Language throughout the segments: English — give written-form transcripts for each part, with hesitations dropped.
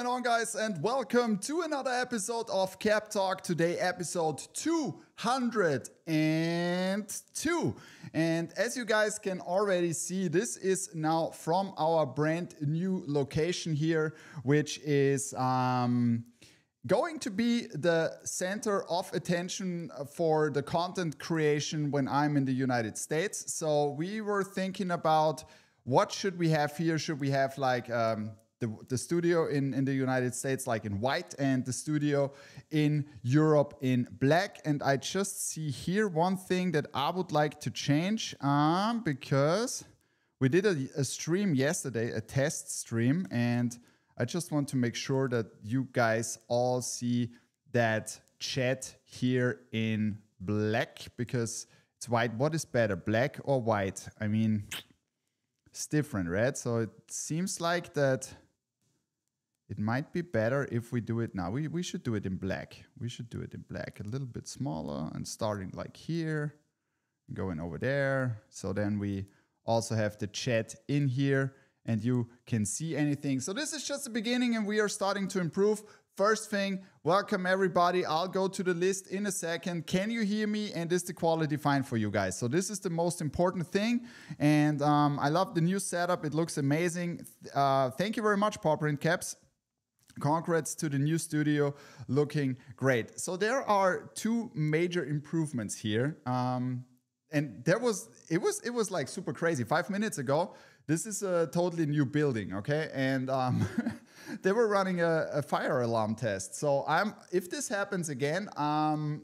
going on, guys, and welcome to another episode of Cap Talk. Today, episode 202. And as you guys can already see, this is now from our brand new location here, which is going to be the center of attention for the content creation when I'm in the United States. So we were thinking about what should we have here? Should we have like the studio in the United States like in white and the studio in Europe in black? And I just see here one thing that I would like to change because we did a stream yesterday, a test stream, and I just want to make sure that you guys all see that chat here in black because it's white. What is better, black or white? I mean, it's different, right? So it seems like that it might be better if we do it now. We should do it in black. We should do it in black, a little bit smaller and starting like here, going over there. So then we also have the chat in here and you can see anything. So this is just the beginning and we are starting to improve. First thing, welcome everybody. I'll go to the list in a second. Can you hear me? And is the quality fine for you guys? So this is the most important thing. And I love the new setup. It looks amazing. Thank you very much, Paw Print Caps. Congrats to the new studio, looking great. So there are two major improvements here. And it was like super crazy. 5 minutes ago, this is a totally new building, okay? And they were running a fire alarm test. So if this happens again, I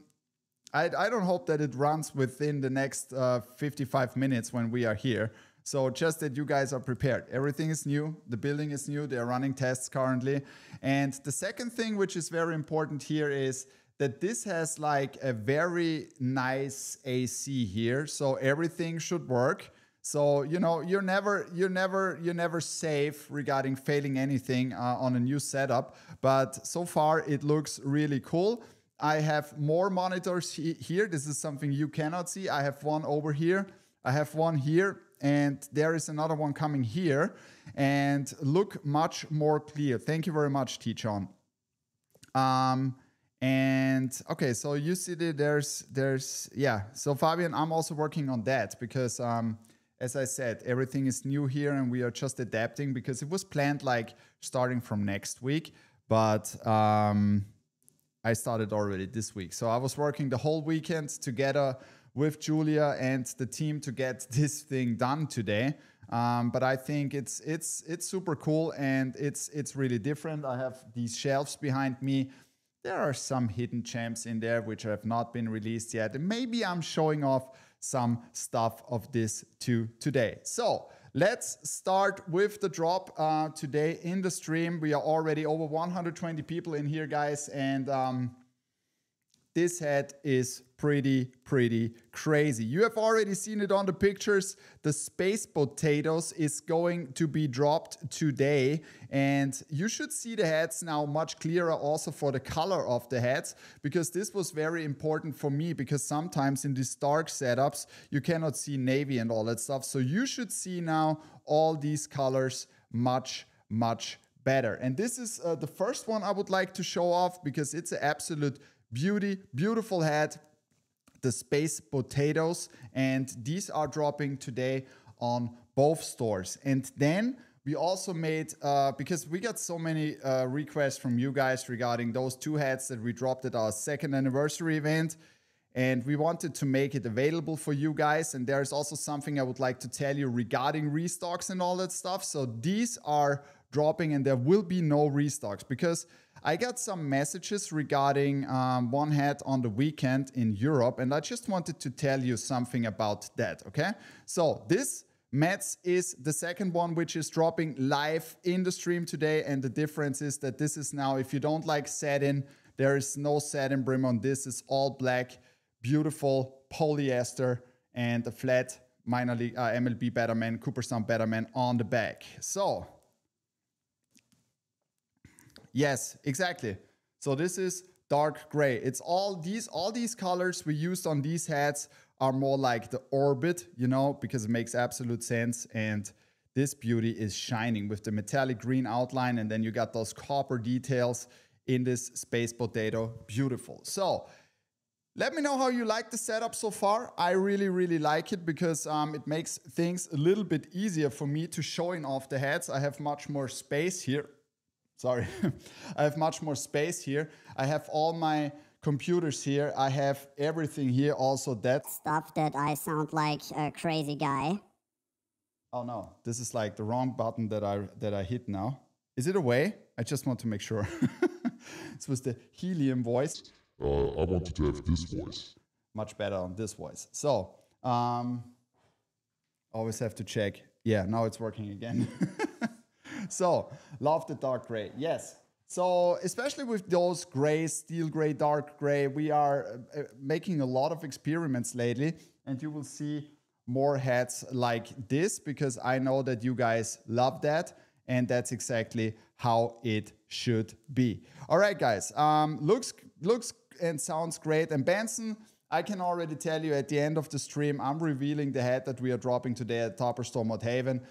don't hope that it runs within the next 55 minutes when we are here. So just that you guys are prepared. Everything is new. The building is new. They are running tests currently. And the second thing, which is very important here, is that this has like a very nice AC here. So everything should work. So, you know, you're never safe regarding failing anything on a new setup. But so far it looks really cool. I have more monitors here. This is something you cannot see. I have one over here. I have one here. And there is another one coming here and look much more clear. Thank you very much, T-John. And okay, so you see that yeah. So Fabian, I'm also working on that because as I said, everything is new here and we are just adapting because it was planned like starting from next week, but I started already this week. So I was working the whole weekend together with Julia and the team to get this thing done today. But I think it's super cool and it's really different. I have these shelves behind me. There are some hidden gems in there which have not been released yet. And maybe I'm showing off some stuff of this too today. So let's start with the drop today in the stream. We are already over 120 people in here, guys. And this head is pretty crazy. You have already seen it on the pictures. The Space Potatoes is going to be dropped today. And you should see the heads now much clearer also for the color of the heads, because this was very important for me because sometimes in these dark setups, you cannot see navy and all that stuff. So you should see now all these colors much better. And this is the first one I would like to show off because it's an absolute beautiful head, the Space Potatoes, and these are dropping today on both stores. And then we also made, because we got so many requests from you guys regarding those two heads that we dropped at our 2nd anniversary event, and we wanted to make it available for you guys. And there's also something I would like to tell you regarding restocks and all that stuff. So these are dropping and there will be no restocks because I got some messages regarding one head on the weekend in Europe, and I just wanted to tell you something about that, okay? So this Mets is the second one, which is dropping live in the stream today, and the difference is that this is now, if you don't like satin, there is no satin brim on this. It's all black, beautiful polyester, and a flat minor league MLB Betterman, Cooperstown Betterman on the back. So yes, exactly. So this is dark gray. It's all these colors we used on these hats are more like the orbit, you know, because it makes absolute sense. And this beauty is shining with the metallic green outline, and then you got those copper details in this Space Potato. Beautiful. So let me know how you like the setup so far. I really, really like it because it makes things a little bit easier for me to showing off the heads. I have much more space here. Sorry. I have much more space here. I have all my computers here. I have everything here also. That stuff that I sound like a crazy guy. Oh no, this is like the wrong button that I hit now. Is it away? I just want to make sure. This was the helium voice. I wanted to have this voice. Much better on this voice. So, always have to check. Yeah, now it's working again. So, love the dark gray. Yes. So, especially with those grays, steel gray, dark gray, we are making a lot of experiments lately. And you will see more heads like this because I know that you guys love that. And that's exactly how it should be. All right, guys. Looks and sounds great. And Benson, I can already tell you at the end of the stream, I'm revealing the head that we are dropping today at Topper Store Mod Haven.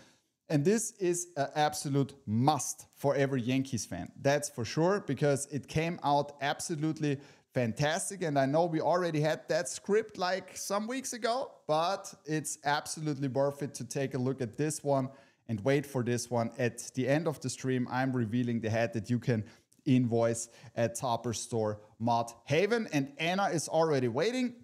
And this is an absolute must for every Yankees fan. That's for sure, because it came out absolutely fantastic. And I know we already had that script like some weeks ago, but it's absolutely worth it to take a look at this one and wait for this one. At the end of the stream, I'm revealing the head that you can invoice at Topper Store Mod Haven. And Anna is already waiting.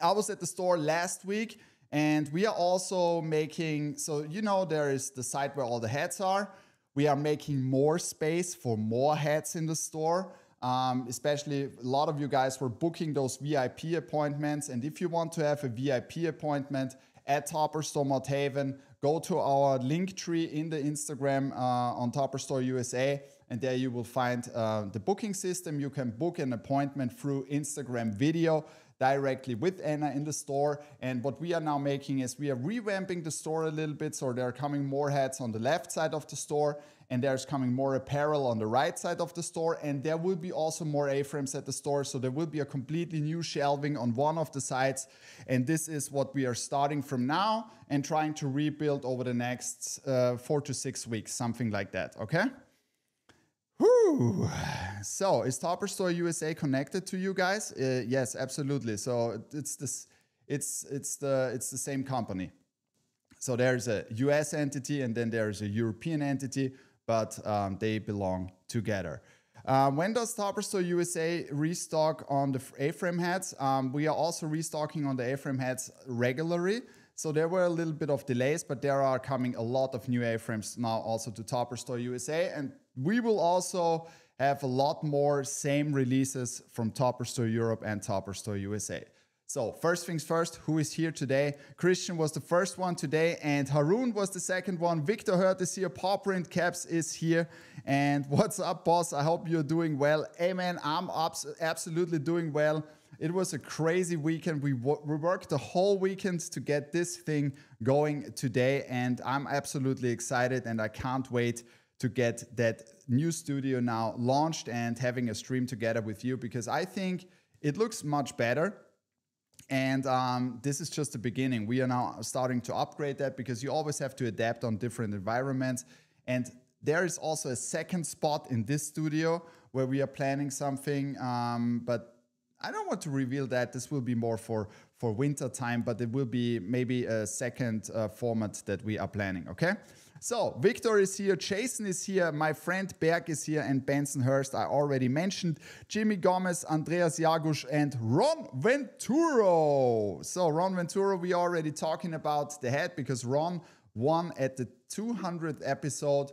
I was at the store last week, and we are also making, so you know there is the site where all the heads are. We are making more space for more heads in the store. Especially a lot of you guys were booking those VIP appointments. And if you want to have a VIP appointment at Topper Store Mod Haven, go to our link tree in the Instagram on Topper Store USA, and there you will find the booking system. You can book an appointment through Instagram video directly with Anna in the store. And what we are now making is we are revamping the store a little bit. So there are coming more hats on the left side of the store, and there's coming more apparel on the right side of the store. And there will be also more A-frames at the store. So there will be a completely new shelving on one of the sides. And this is what we are starting from now and trying to rebuild over the next 4 to 6 weeks, something like that. Okay? Whew. So is Topper Store USA connected to you guys? Yes, absolutely. So it's the same company. So there's a US entity and then there's a European entity, but they belong together. When does Topper Store USA restock on the A-frame heads? We are also restocking on the A-frame heads regularly. So there were a little bit of delays, but there are coming a lot of new A-frames now also to Topper Store USA. And we will also have a lot more same releases from Topper Store Europe and Topper Store USA. So first things first, who is here today? Christian was the first one today, and Haroon was the second one. Victor Hurt is here. Paw Print Caps is here. And what's up, boss? I hope you're doing well. Hey, man, I'm absolutely doing well. It was a crazy weekend. We worked the whole weekend to get this thing going today, and I'm absolutely excited, and I can't wait to get that new studio now launched and having a stream together with you, because I think it looks much better. And this is just the beginning. We are now starting to upgrade that because you always have to adapt on different environments. And there is also a second spot in this studio where we are planning something, but I don't want to reveal that. This will be more for winter time, but it will be maybe a second format that we are planning, okay? So Victor is here, Jason is here, my friend Berg is here, and Benson Hurst I already mentioned, Jimmy Gomez, Andreas Jagusz, and Ron Venturo. So Ron Venturo, we are already talking about the head because Ron won at the 200th episode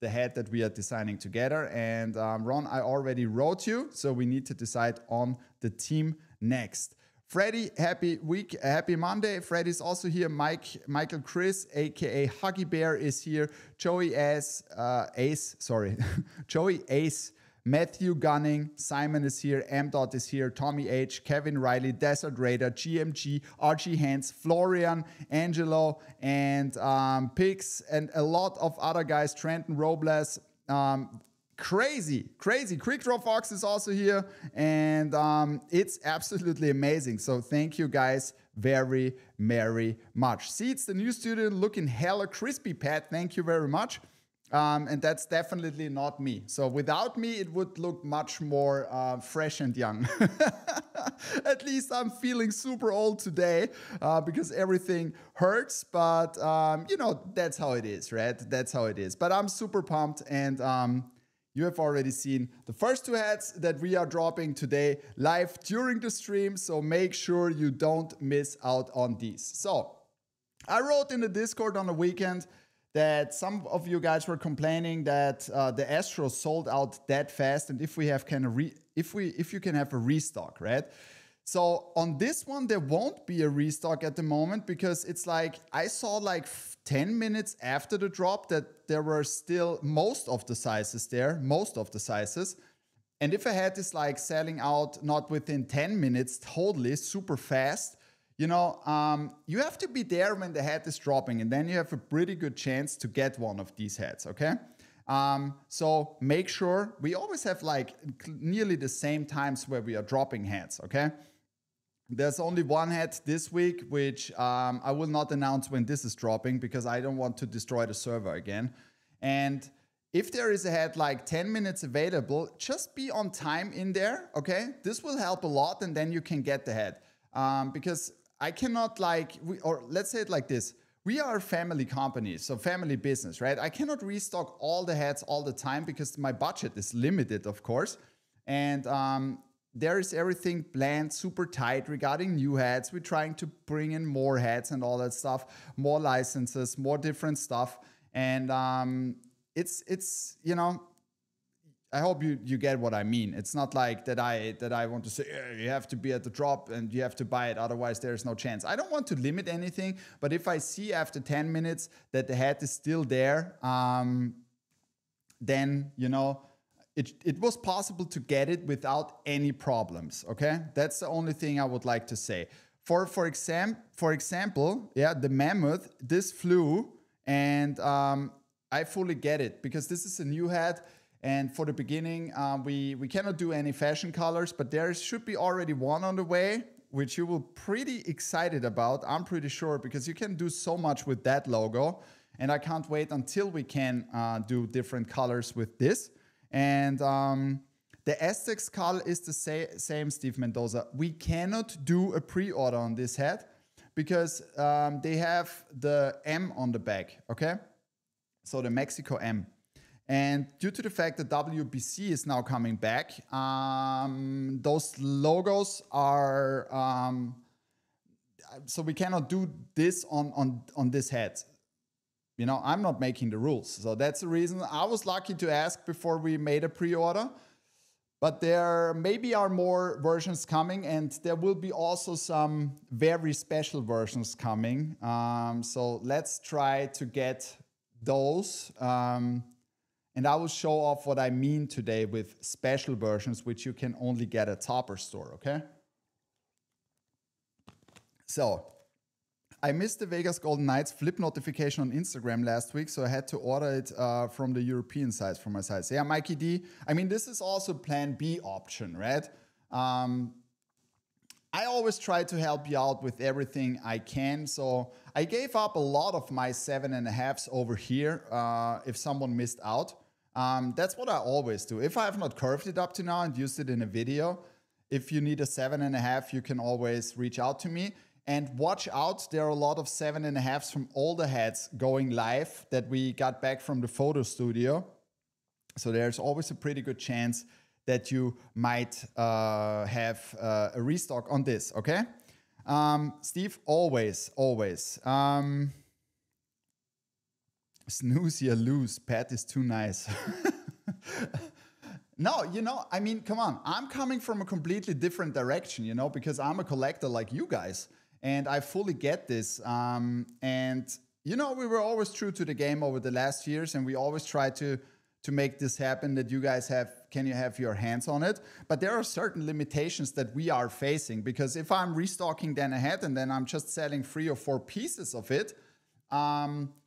the head that we are designing together. And Ron, I already wrote you, so we need to decide on the team next. Freddy, happy week, happy Monday. Freddy's also here. Michael Chris, aka Huggy Bear, is here. Joey Joey Ace, Matthew Gunning, Simon is here, M. is here, Tommy H, Kevin Riley, Desert Raider, GMG, RG Hands, Florian, Angelo, and Pix, and a lot of other guys, Trenton Robles, crazy. Quick Draw Fox is also here, and it's absolutely amazing. So thank you guys very much. See, it's the new student looking hella crispy, Pat. Thank you very much. And that's definitely not me. So without me, it would look much more fresh and young. At least I'm feeling super old today because everything hurts. But, you know, that's how it is, right? That's how it is. But I'm super pumped. And you have already seen the first 2 hats that we are dropping today live during the stream. So make sure you don't miss out on these. So I wrote in the Discord on the weekend that some of you guys were complaining that the Astros sold out that fast, and if you can have a restock, right? So on this one, there won't be a restock at the moment because it's like I saw like 10 minutes after the drop that there were still most of the sizes. And if a hat is like selling out not within 10 minutes, totally super fast, you know, you have to be there when the hat is dropping, and then you have a pretty good chance to get one of these hats, okay? So make sure, we always have like nearly the same times where we are dropping hats, okay? There's only one hat this week, which I will not announce when this is dropping because I don't want to destroy the server again. And if there is a hat like 10 minutes available, just be on time in there, okay? This will help a lot, and then you can get the hat. Because I cannot or let's say it like this. We are a family company, so family business, right? I cannot restock all the hats all the time because my budget is limited, of course. And there is everything planned super tight regarding new hats. We're trying to bring in more hats and all that stuff, more licenses, more different stuff. And it's you know, I hope you get what I mean. It's not like that I want to say you have to be at the drop and you have to buy it, otherwise there's no chance. I don't want to limit anything, but if I see after 10 minutes that the hat is still there, then, you know, it was possible to get it without any problems, okay? That's the only thing I would like to say. For example, yeah, the Mammoth, this flew, and I fully get it because this is a new hat. And for the beginning, we cannot do any fashion colors, but there should be already one on the way, which you will pretty excited about, I'm pretty sure, because you can do so much with that logo. And I can't wait until we can do different colors with this. And the Aztecs color is the same, Steve Mendoza. We cannot do a pre-order on this hat because they have the M on the back, okay? So the Mexico M. And due to the fact that WBC is now coming back, those logos are, so we cannot do this on this hat. You know, I'm not making the rules. So that's the reason I was lucky to ask before we made a pre-order. But there maybe are more versions coming, and there will be also some very special versions coming. So let's try to get those. And I will show off what I mean today with special versions, which you can only get at Topper Store, okay? So, I missed the Vegas Golden Knights flip notification on Instagram last week, so I had to order it from the European sites for my sites. Yeah, Mikey D, I mean, this is also plan B option, right? I always try to help you out with everything I can, so I gave up a lot of my 7.5s over here if someone missed out. That's what I always do. If I have not curved it up to now and used it in a video, if you need a 7.5, you can always reach out to me. And watch out, there are a lot of 7.5s from older hats going live that we got back from the photo studio. So there's always a pretty good chance that you might have a restock on this, okay? Steve, always. Snooze, you lose. Pat is too nice. No, you know, I mean, come on. I'm coming from a completely different direction, you know, because I'm a collector like you guys. And I fully get this. And, you know, we were always true to the game over the last years. And we always try to make this happen, that you guys can you have your hands on it. But there are certain limitations that we are facing. Because if I'm restocking then ahead and then I'm just selling 3 or 4 pieces of it,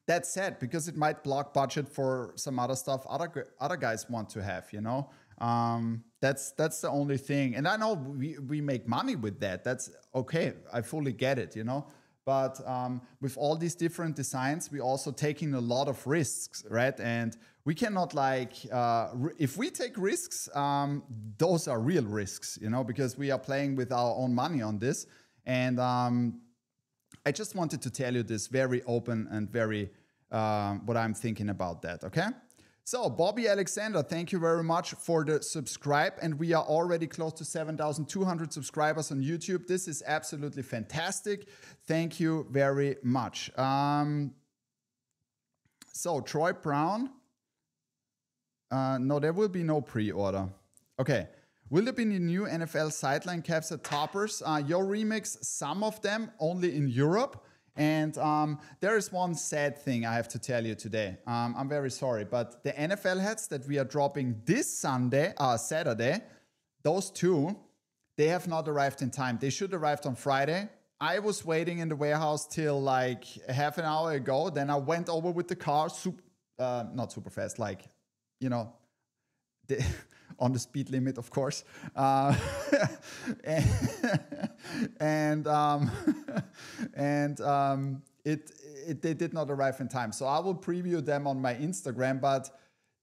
that's sad because it might block budget for some other stuff other guys want to have, you know. That's the only thing. And I know we make money with that. That's okay. I fully get it, you know. But with all these different designs, we also taking a lot of risks, right? And we cannot like, if we take risks, those are real risks, you know, because we are playing with our own money on this. And I just wanted to tell you this very open and very what I'm thinking about that, okay? So, Bobby Alexander, thank you very much for the subscribe. And we are already close to 7,200 subscribers on YouTube. This is absolutely fantastic. Thank you very much. So, Troy Brown. No, there will be no pre-order. Okay. Will there be any new NFL sideline caps at Toppers? Your Remix, some of them only in Europe. And there is one sad thing I have to tell you today. I'm very sorry, but the NFL hats that we are dropping this Saturday, those two, they have not arrived in time. They should arrive on Friday. I was waiting in the warehouse till like half an hour ago. Then I went over with the car, not super fast, like, you know, on the speed limit, of course. They did not arrive in time. So I will preview them on my Instagram, but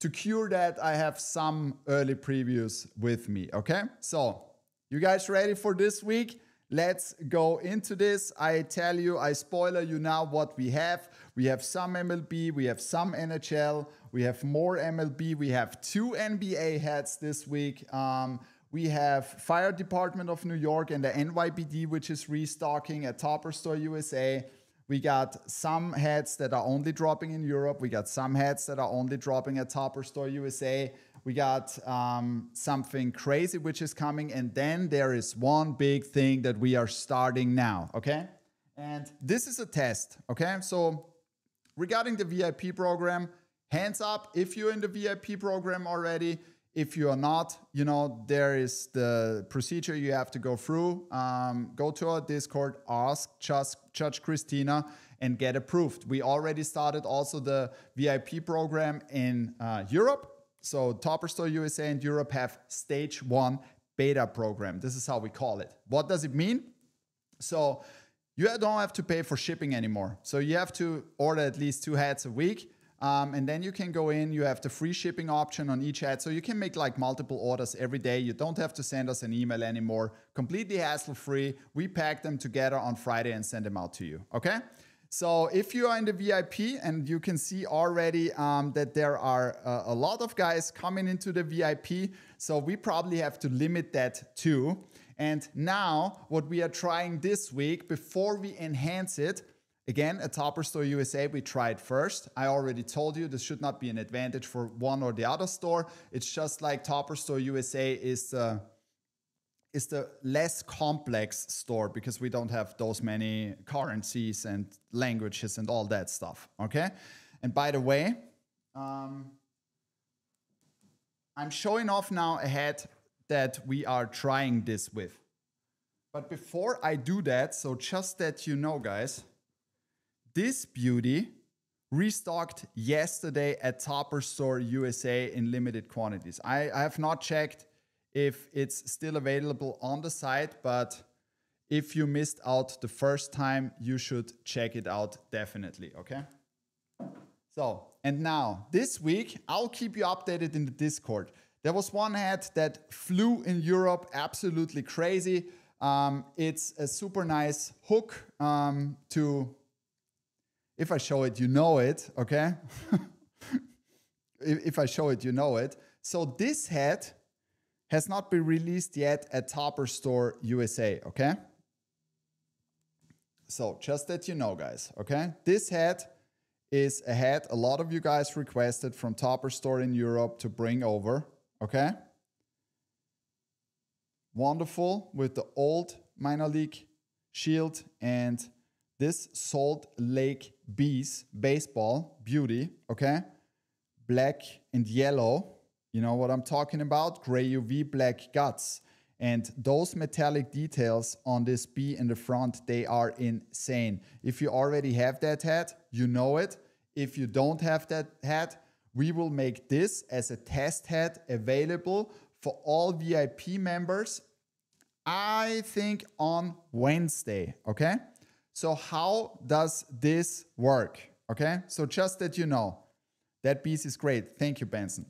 to cure that, I have some early previews with me, okay? So you guys ready for this week? Let's go into this. I tell you, I spoiler you now what we have. We have some MLB, we have some NHL, we have more MLB, we have 2 NBA hats this week. We have Fire Department of New York and the NYPD, which is restocking at Topper Store USA. We got some hats that are only dropping in Europe. We got some hats that are only dropping at Topper Store USA. We got something crazy which is coming. And then there is one big thing that we are starting now, okay? And this is a test, okay? So regarding the VIP program, hands up if you're in the VIP program already. If you are not, you know, there is the procedure you have to go through. Go to our Discord, ask Judge Christina, and get approved. We already started also the VIP program in Europe. So Topper Store USA and Europe have stage 1 beta program. This is how we call it. What does it mean? So you don't have to pay for shipping anymore. So you have to order at least 2 hats a week. And then you can go in, you have the free shipping option on each hat. So you can make like multiple orders every day. You don't have to send us an email anymore. Completely hassle-free. We pack them together on Friday and send them out to you, okay? So if you are in the VIP, and you can see already that there are a lot of guys coming into the VIP, so we probably have to limit that too. And now what we are trying this week, before we enhance it, again, at Topper Store USA, we tried first. I already told you this should not be an advantage for one or the other store. It's just like Topper Store USA is the less complex store because we don't have those many currencies and languages and all that stuff, okay? And by the way, I'm showing off now a hat that we are trying this with. But before I do that, so just that you know, guys, this beauty restocked yesterday at Topper Store USA in limited quantities. I have not checked if it's still available on the site, but if you missed out the first time, you should check it out definitely, okay? So, and now, this week, I'll keep you updated in the Discord. There was one hat that flew in Europe absolutely crazy. It's a super nice hook to... If I show it, you know it, okay? If I show it, you know it. So this hat has not been released yet at Topper Store USA, okay? So just that you know, guys, okay? This hat is a hat a lot of you guys requested from Topper Store in Europe to bring over, okay? Wonderful with the old minor league shield and this Salt Lake Bees baseball beauty, okay? Black and yellow, you know what I'm talking about? Gray UV, black guts. And those metallic details on this bee in the front, they are insane. If you already have that hat, you know it. if you don't have that hat, we will make this as a test hat available for all VIP members, I think on Wednesday, okay? So how does this work, okay? So just that you know, that piece is great. Thank you, Benson.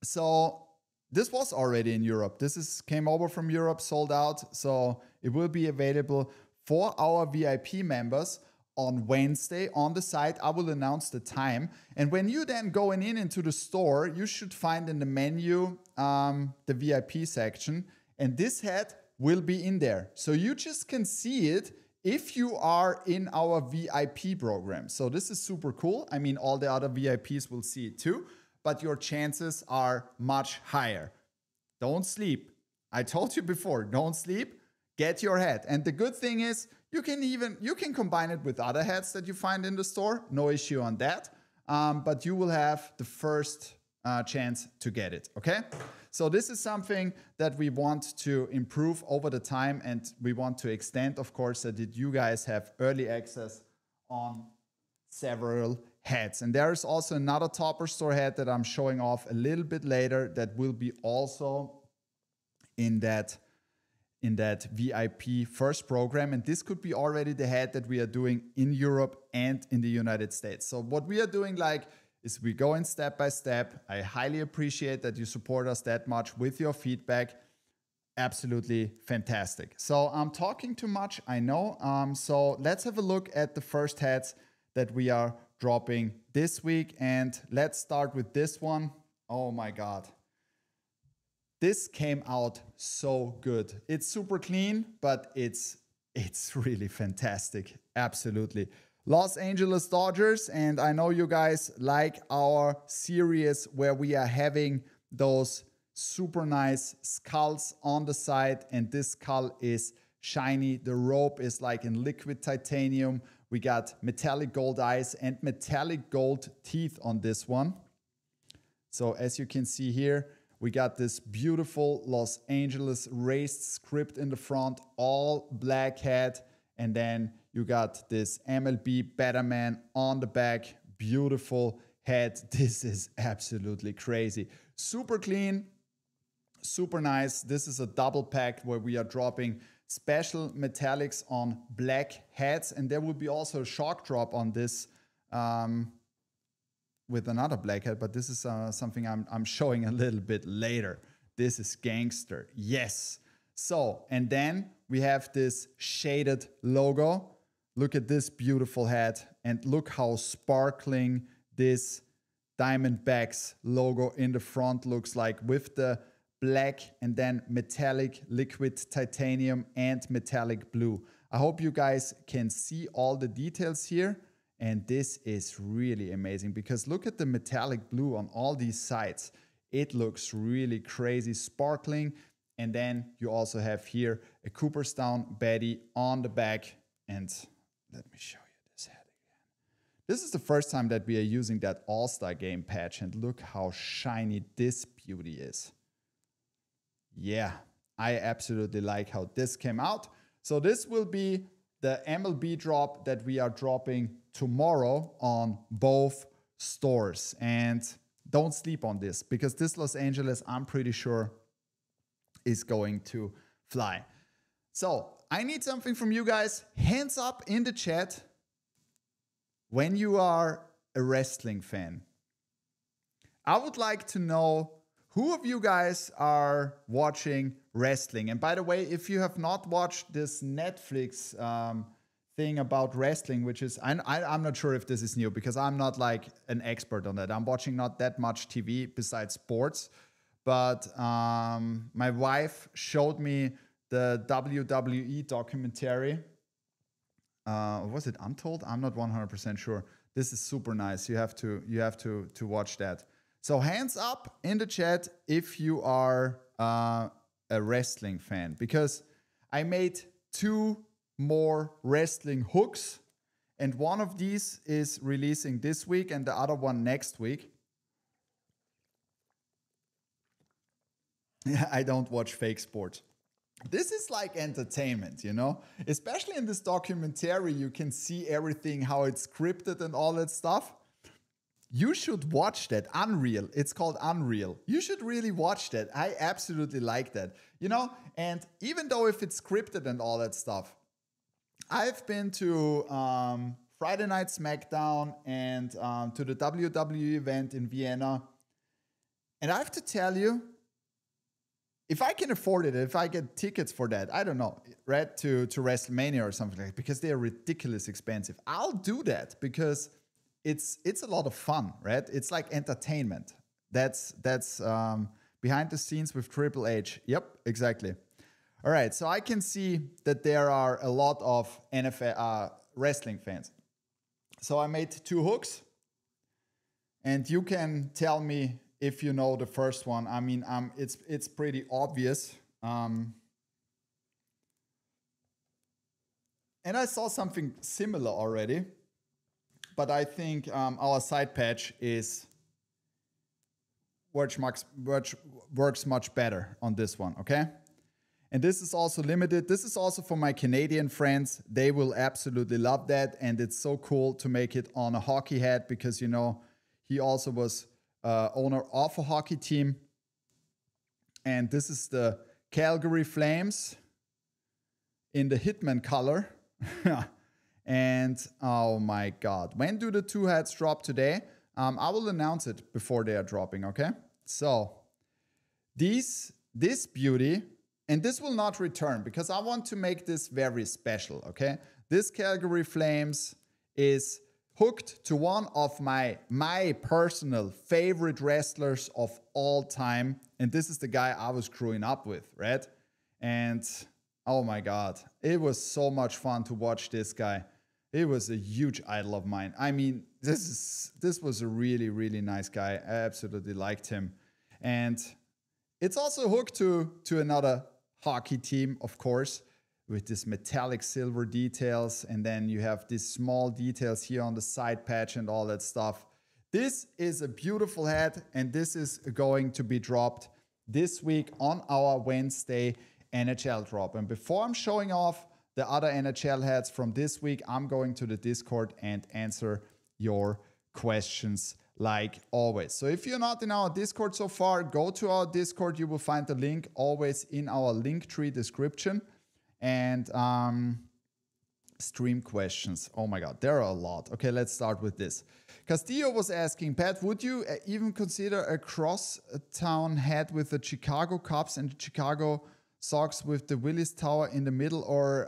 So this was already in Europe. Came over from Europe, sold out. So it will be available for our VIP members on Wednesday on the site. I will announce the time. And when you then going into the store, you should find in the menu the VIP section. And this hat will be in there. So you just can see it if you are in our VIP program. So this is super cool. I mean, all the other VIPs will see it too, but your chances are much higher. Don't sleep. I told you before, don't sleep. Get your hat. And the good thing is you can combine it with other hats that you find in the store. No issue on that. But you will have the first chance to get it, okay? So this is something that we want to improve over the time, and we want to extend, of course, so that you guys have early access on several hats. And there is also another Topper Store hat that I'm showing off a little bit later that will be also in that VIP first program. And this could be already the hat that we are doing in Europe and in the United States. So what we are doing is we go in step by step. I highly appreciate that you support us that much with your feedback. Absolutely fantastic. So I'm talking too much, I know. So let's have a look at the first hats that we are dropping this week. And let's start with this one. Oh my God. This came out so good. It's super clean, but it's really fantastic. Absolutely. Los Angeles Dodgers, and I know you guys like our series where we are having those super nice skulls on the side, and this skull is shiny. The rope is like in liquid titanium. We got metallic gold eyes and metallic gold teeth on this one. So as you can see here, we got this beautiful Los Angeles raised script in the front, all black hat, and then you got this MLB Batman on the back. Beautiful head. This is absolutely crazy. Super clean, super nice. This is a double pack where we are dropping special metallics on black hats. And there will be also a shock drop on this with another black hat. But this is something I'm showing a little bit later. This is gangster. Yes. So, and then we have this shaded logo. Look at this beautiful hat, and look how sparkling this Diamondbacks logo in the front looks like with the black and then metallic liquid titanium and metallic blue. I hope you guys can see all the details here, and this is really amazing because look at the metallic blue on all these sides. It looks really crazy sparkling. And then you also have here a Cooperstown Betty on the back. And let me show you this hat again. This is the first time that we are using that All-Star Game patch. And look how shiny this beauty is. Yeah, I absolutely like how this came out. So this will be the MLB drop that we are dropping tomorrow on both stores. And don't sleep on this because this Los Angeles, I'm pretty sure, is going to fly. So I need something from you guys. Hands up in the chat when you are a wrestling fan. I would like to know who of you guys are watching wrestling. And by the way, if you have not watched this Netflix thing about wrestling, which is, I'm not sure if this is new because I'm not like an expert on that. I'm watching not that much TV besides sports. But my wife showed me the WWE documentary. Was it Untold? I'm not 100% sure. This is super nice. You have to watch that. So hands up in the chat if you are a wrestling fan, because I made 2 more wrestling hooks, and one of these is releasing this week and the other one next week. I don't watch fake sports. This is like entertainment, you know? Especially in this documentary, you can see everything, how it's scripted and all that stuff. You should watch that. Unreal. It's called Unreal. You should really watch that. I absolutely like that. You know, and even though if it's scripted and all that stuff, I've been to Friday Night SmackDown and to the WWE event in Vienna. And I have to tell you, if I can afford it, if I get tickets for that, I don't know, right, to WrestleMania or something like that, because they are ridiculously expensive, I'll do that because it's a lot of fun, right? It's like entertainment. That's behind the scenes with Triple H. Yep, exactly. All right, so I can see that there are a lot of NFL wrestling fans. So I made 2 hooks, and you can tell me if you know the first one. I mean, it's pretty obvious. And I saw something similar already, but I think our side patch works much better on this one, okay? And this is also limited. This is also for my Canadian friends. They will absolutely love that. And it's so cool to make it on a hockey hat because, you know, he also was owner of a hockey team. And this is the Calgary Flames in the Hitman color. And oh my God, when do the 2 hats drop today? I will announce it before they are dropping, okay? So this beauty, and this will not return because I want to make this very special, okay? This Calgary Flames is hooked to one of my personal favorite wrestlers of all time. And this is the guy I was growing up with, right? And oh my God, it was so much fun to watch this guy. It was a huge idol of mine. I mean, this was a really, really nice guy. I absolutely liked him. And it's also hooked to another hockey team, of course, with this metallic silver details. And then you have these small details here on the side patch and all that stuff. This is a beautiful hat, and this is going to be dropped this week on our Wednesday NHL drop. And before I'm showing off the other NHL hats from this week, I'm going to the Discord and answer your questions like always. So if you're not in our Discord so far, go to our Discord. You will find the link always in our Linktree description. And stream questions. Oh my God, there are a lot. Okay, let's start with this. Castillo was asking, Pat, would you even consider a cross-town hat with the Chicago Cubs and the Chicago Sox with the Willis Tower in the middle? Or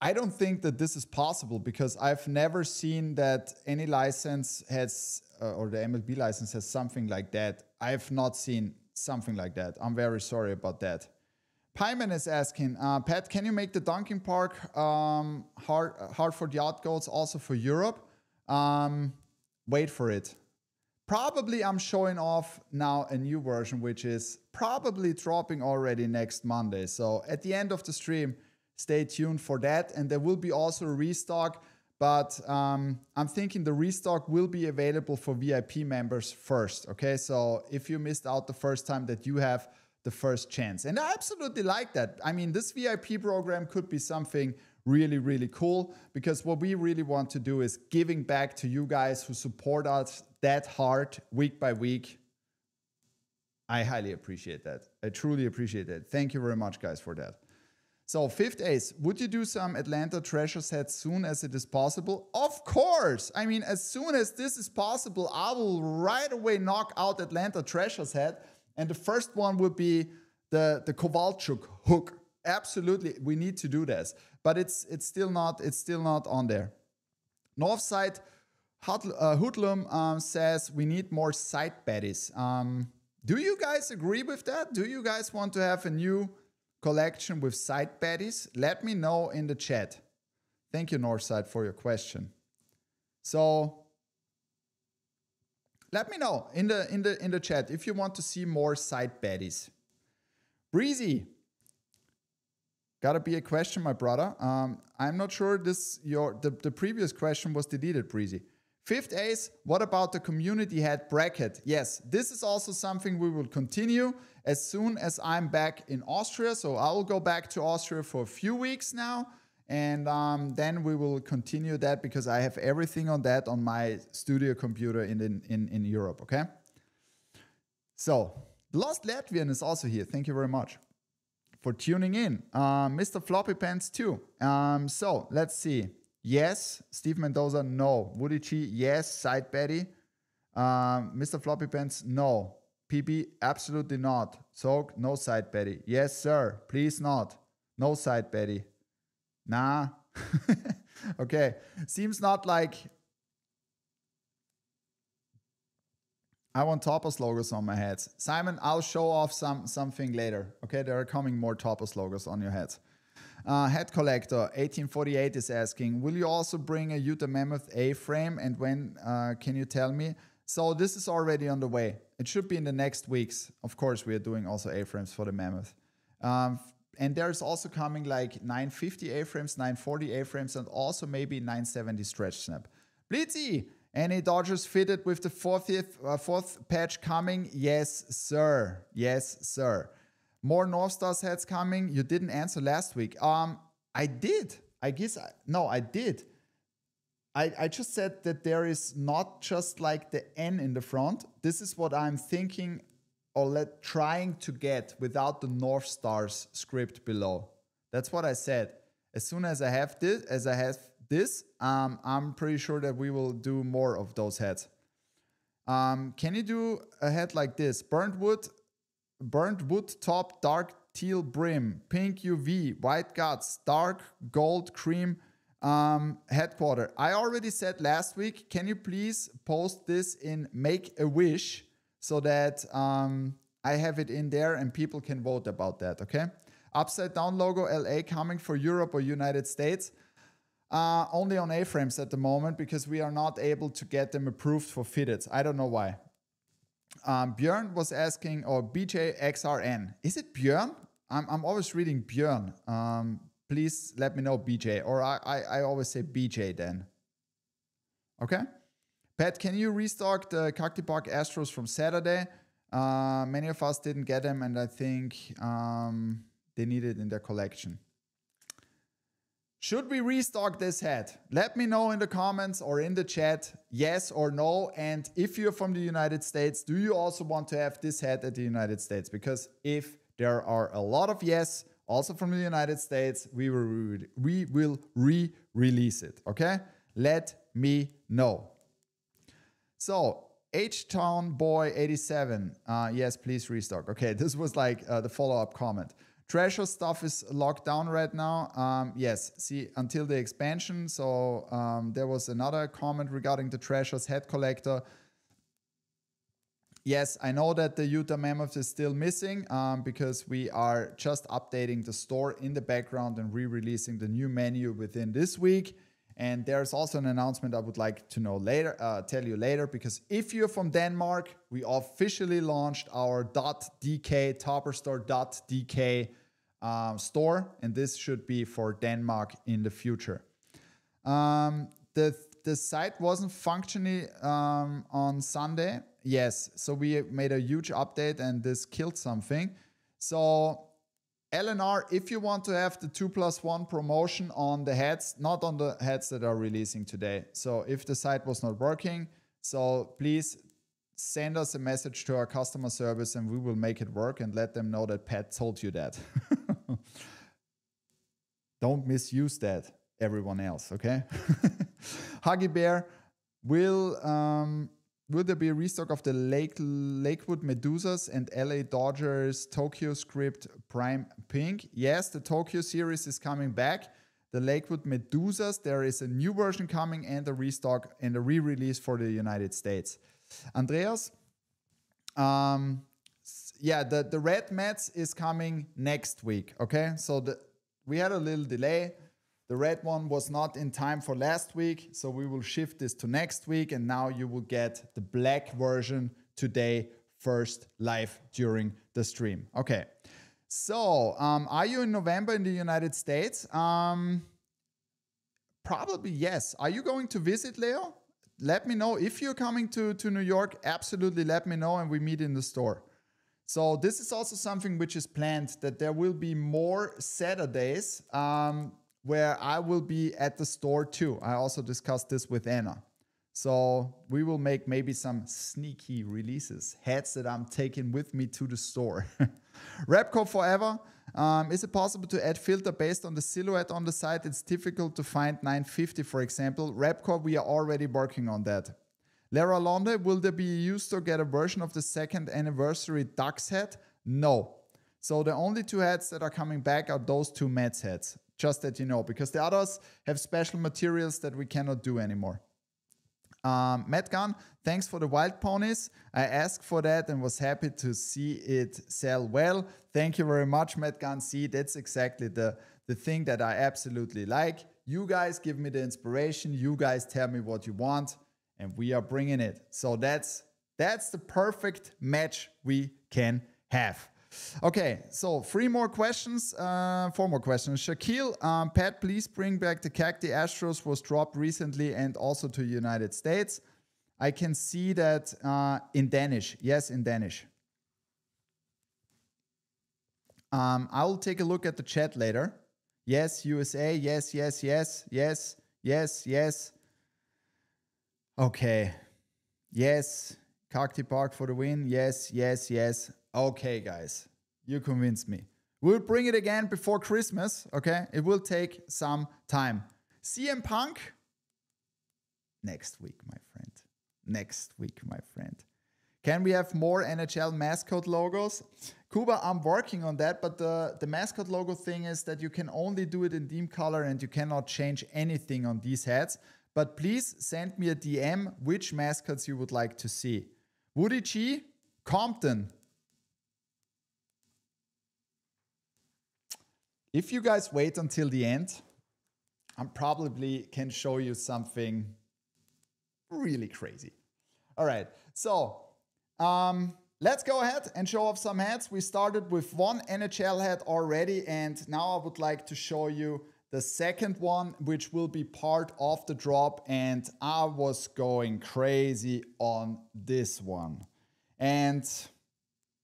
I don't think that this is possible because I've never seen that any license has, or the MLB license has something like that. I have not seen something like that. I'm very sorry about that. Pyman is asking, Pat, can you make the Dunking Park Hartford Yacht Goats also for Europe? Wait for it. Probably I'm showing off now a new version, which is probably dropping already next Monday. So at the end of the stream, stay tuned for that. And there will be also a restock, but I'm thinking the restock will be available for VIP members first. Okay, so if you missed out the first time, that you have the first chance. And I absolutely like that. I mean, this VIP program could be something really, really cool, because what we really want to do is giving back to you guys who support us that hard week by week. I highly appreciate that. I truly appreciate it. Thank you very much, guys, for that. So, Fifth Ace, would you do some Atlanta Treasure sets soon as it is possible? Of course. I mean, as soon as this is possible, I will right away knock out Atlanta Treasure set. And the first one would be the Kovalchuk hook. Absolutely, we need to do this, but it's still not on there. Northside Hoodlum says we need more side baddies. Do you guys agree with that? Do you guys want to have a new collection with side baddies? Let me know in the chat. Thank you, Northside, for your question. So let me know in the chat if you want to see more side baddies. Breezy, gotta be a question, my brother. I'm not sure the previous question was deleted, Breezy. Fifth Ace, what about the community hat bracket? Yes, this is also something we will continue as soon as I'm back in Austria. So I will go back to Austria for a few weeks now, And then we will continue that because I have everything on that on my studio computer in Europe, okay? So, the Lost Latvian is also here. Thank you very much for tuning in. Mr. Floppy Pants too. So, let's see. Yes. Steve Mendoza, no. Woody Chi, yes. Side Betty. Mr. Floppy Pants, no. PB, absolutely not. So, no Side Betty. Yes, sir. Please not. No Side Betty. Nah. Okay. Seems not like I want Topos logos on my heads. Simon, I'll show off something later. Okay, there are coming more Topos logos on your heads. Head Collector 1848 is asking, will you also bring a Utah Mammoth A-frame, and when can you tell me? So this is already on the way. It should be in the next weeks. Of course, we are doing also A-frames for the Mammoth. And there's also coming like 950 A-frames, 940 A-frames, and also maybe 970 stretch snap. Blitzy, any Dodgers fitted with the fourth patch coming? Yes, sir. Yes, sir. More North Stars heads coming. You didn't answer last week. I did. I guess, no, I did. I just said that there is not just like the N in the front. This is what I'm thinking or trying to get without the North Stars script below. That's what I said. As soon as I have this, I'm pretty sure that we will do more of those heads. Can you do a head like this? Burnt wood top, dark teal brim, pink UV, white guts, dark gold cream headquarter. I already said last week, can you please post this in Make a Wish so that I have it in there and people can vote about that, okay? Upside down logo LA coming for Europe or United States. Only on A-frames at the moment because we are not able to get them approved for fitteds. I don't know why. Björn was asking, or BJXRN. Is it Björn? I'm always reading Björn. Please let me know, BJ. Or I always say BJ then. Okay? Pat, can you restock the Cacti Park Astros from Saturday? Many of us didn't get them, and I think they need it in their collection. Should we restock this hat? Let me know in the comments or in the chat, yes or no. And if you're from the United States, do you also want to have this hat at the United States? Because if there are a lot of yes, also from the United States, we will re-release it, okay? Let me know. So, H-Town Boy 87, yes, please restock. Okay, this was like the follow-up comment. Treasure stuff is locked down right now. Yes, see, until the expansion. So there was another comment regarding the Treasures Head Collector. Yes, I know that the Utah Mammoth is still missing because we are just updating the store in the background and re-releasing the new menu within this week. And there's also an announcement I would like to know later, tell you later, because if you're from Denmark, we officially launched our .dk, topperstore.dk store, and this should be for Denmark in the future. The site wasn't functioning on Sunday. Yes, so we made a huge update and this killed something. So LNR, if you want to have the 2+1 promotion on the heads, not on the heads that are releasing today. So if the site was not working, so please send us a message to our customer service and we will make it work and let them know that Pat told you that. Don't misuse that, everyone else, okay? Huggy Bear, will there be a restock of the Lakewood Medusas and LA Dodgers Tokyo Script Prime Pink? Yes, the Tokyo series is coming back. The Lakewood Medusas, there is a new version coming and a restock and a re-release for the United States. Andreas, yeah, the red mats is coming next week, okay? So we had a little delay. The red one was not in time for last week, so we will shift this to next week, and now you will get the black version today, first live during the stream. Okay, so are you in November in the United States? Probably yes. Are you going to visit, Leo? Let me know. If you're coming to New York, absolutely let me know and we meet in the store. So this is also something which is planned, that there will be more Saturdays where I will be at the store too. I also discussed this with Anna. So we will make maybe some sneaky releases, hats that I'm taking with me to the store. Repco Forever. Is it possible to add filter based on the silhouette on the side? It's difficult to find 950, for example. Repco, we are already working on that. Lara Londe, will there be a used or get a version of the 2nd anniversary Ducks hat? No. So the only 2 hats that are coming back are those 2 Mets hats. Just that you know, because the others have special materials that we cannot do anymore. Matt Gunn, thanks for the wild ponies. I asked for that and was happy to see it sell well. Thank you very much, Matt Gunn. See, that's exactly the thing that I absolutely like. You guys give me the inspiration. You guys tell me what you want, and we are bringing it. So that's the perfect match we can have. Okay, so 4 more questions. Shaquille, Pat, please bring back the Cacti Astros was dropped recently and also to United States. I can see that in Danish. Yes, in Danish. I'll take a look at the chat later. Yes, USA. Yes, yes, yes, yes, yes, yes. Okay. Yes. Cacti Park for the win. Yes, yes, yes. Okay, guys, you convinced me. We'll bring it again before Christmas, okay? It will take some time. CM Punk? Next week, my friend. Next week, my friend. Can we have more NHL mascot logos? Kuba, I'm working on that, but the mascot logo thing is that you can only do it in theme color and you cannot change anything on these hats. But please send me a DM which mascots you would like to see. Woody G, Compton. If you guys wait until the end, I probably can show you something really crazy. All right, so let's go ahead and show off some hats. We started with 1 NHL hat already, and now I would like to show you the second one, which will be part of the drop, and I was going crazy on this one. And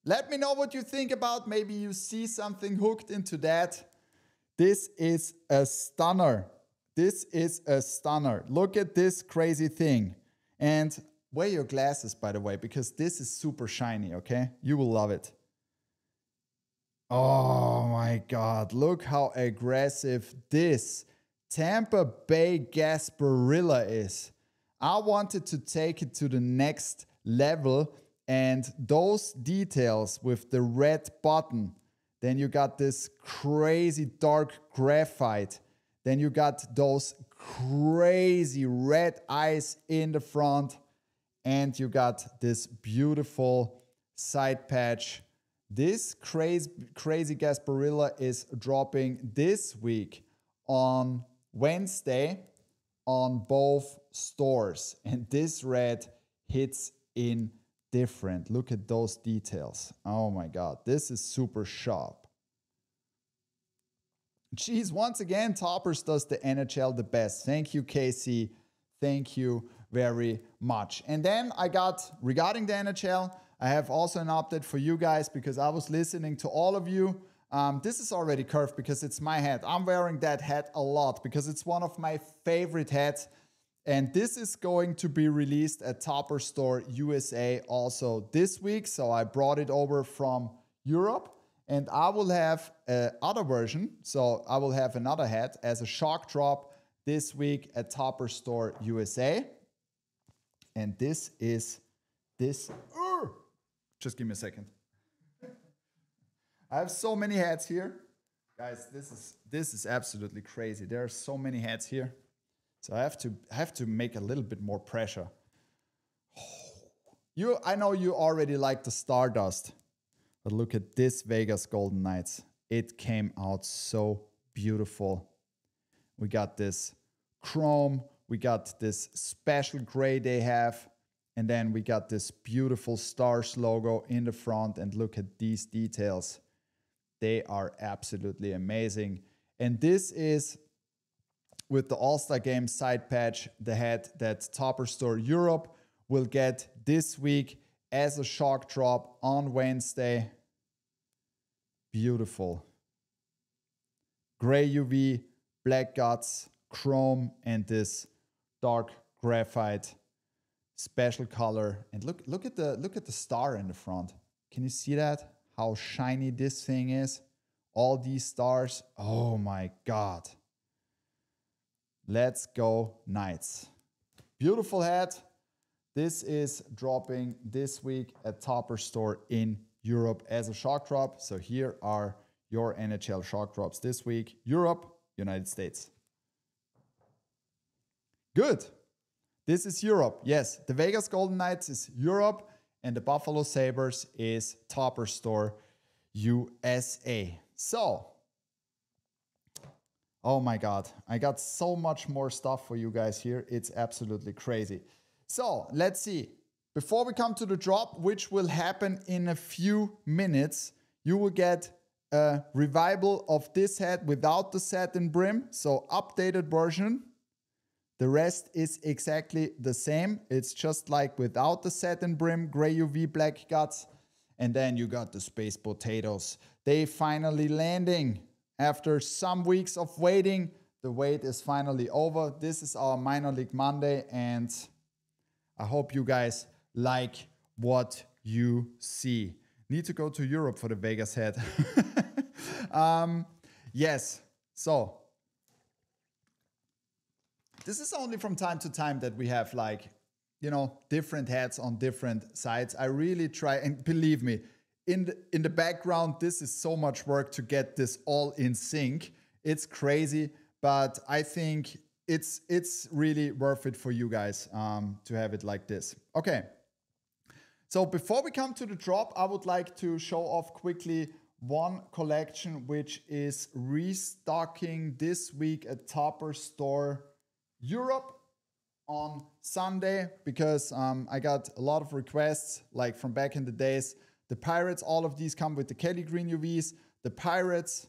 let me know what you think about. Maybe you see something hooked into that. This is a stunner. This is a stunner. Look at this crazy thing. And wear your glasses, by the way, because this is super shiny, okay? You will love it. Oh my God, look how aggressive this Tampa Bay Gasparilla is. I wanted to take it to the next level, and those details with the red button. Then you got this crazy dark graphite. Then you got those crazy red eyes in the front. And you got this beautiful side patch. This crazy Gasparilla is dropping this week on Wednesday on both stores. And this red hits in different. Look at those details. Oh my God, this is super sharp. Geez, once again, Toppers does the NHL the best. Thank you, Casey. Thank you very much. And then I got, regarding the NHL, I have also an update for you guys because I was listening to all of you. This is already curved because it's my hat. I'm wearing that hat a lot because it's one of my favorite hats. And this is going to be released at Topper Store USA also this week. So I brought it over from Europe, and I will have another version. So I will have another hat as a shock drop this week at Topper Store USA. And this is this. Just give me a second. I have so many hats here. Guys, this is absolutely crazy. There are so many hats here. So I have to make a little bit more pressure. I know you already like the Stardust, but look at this Vegas Golden Knights. It came out so beautiful. We got this chrome, we got this special gray they have, and then we got this beautiful Stars logo in the front, and look at these details. They are absolutely amazing. And this is with the All-Star Game side patch, the hat that Topper Store Europe will get this week as a shock drop on Wednesday. Beautiful. Gray UV, black guts, chrome, and this dark graphite special color. And look at the star in the front. Can you see that? How shiny this thing is? All these stars. Oh my God. Let's go Knights. Beautiful hat. This is dropping this week at Topper Store in Europe as a shock drop. So here are your NHL shock drops this week. Europe, United States. Good. This is Europe. Yes, the Vegas Golden Knights is Europe and the Buffalo Sabres is Topper Store USA. So, oh my God, I got so much more stuff for you guys here. It's absolutely crazy. So let's see. Before we come to the drop, which will happen in a few minutes, you will get a revival of this hat without the satin brim. So updated version. The rest is exactly the same. It's just like without the satin brim, gray UV black guts. And then you got the Space Potatoes. They finally landing. After some weeks of waiting, the wait is finally over. This is our Minor League Monday, and I hope you guys like what you see. Need to go to Europe for the Vegas hat. Yes, so this is only from time to time that we have like, different hats on different sides. I really try, and believe me, in the background, this is so much work to get this all in sync. It's crazy, but I think it's really worth it for you guys to have it like this. Okay, so before we come to the drop, I would like to show off quickly one collection which is restocking this week at Topper Store Europe on Sunday, because I got a lot of requests like from back in the days. The Pirates, all of these come with the Kelly Green UVs. The Pirates,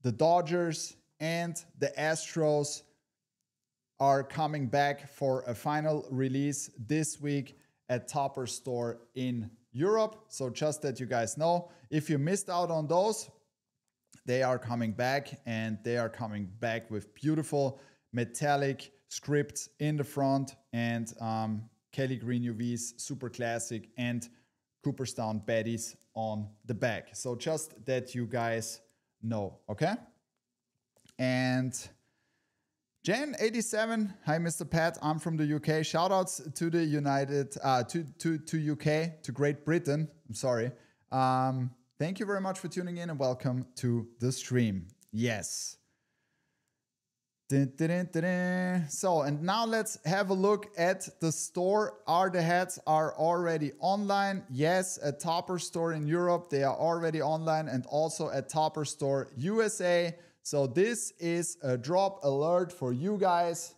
the Dodgers, and the Astros are coming back for a final release this week at Topper Store in Europe. So just that you guys know, if you missed out on those, they are coming back, and they are coming back with beautiful metallic scripts in the front, and Kelly Green UVs, super classic, and Cooperstown baddies on the back. So just that you guys know, okay? And Jan87, hi Mr. Pat, I'm from the UK. Shoutouts to the United, to UK, to Great Britain. I'm sorry. Thank you very much for tuning in, and welcome to the stream. Yes. So, and now let's have a look at the store. The hats are already online? Yes, at Topper Store in Europe, they are already online, and also at Topper Store USA. So this is a drop alert for you guys.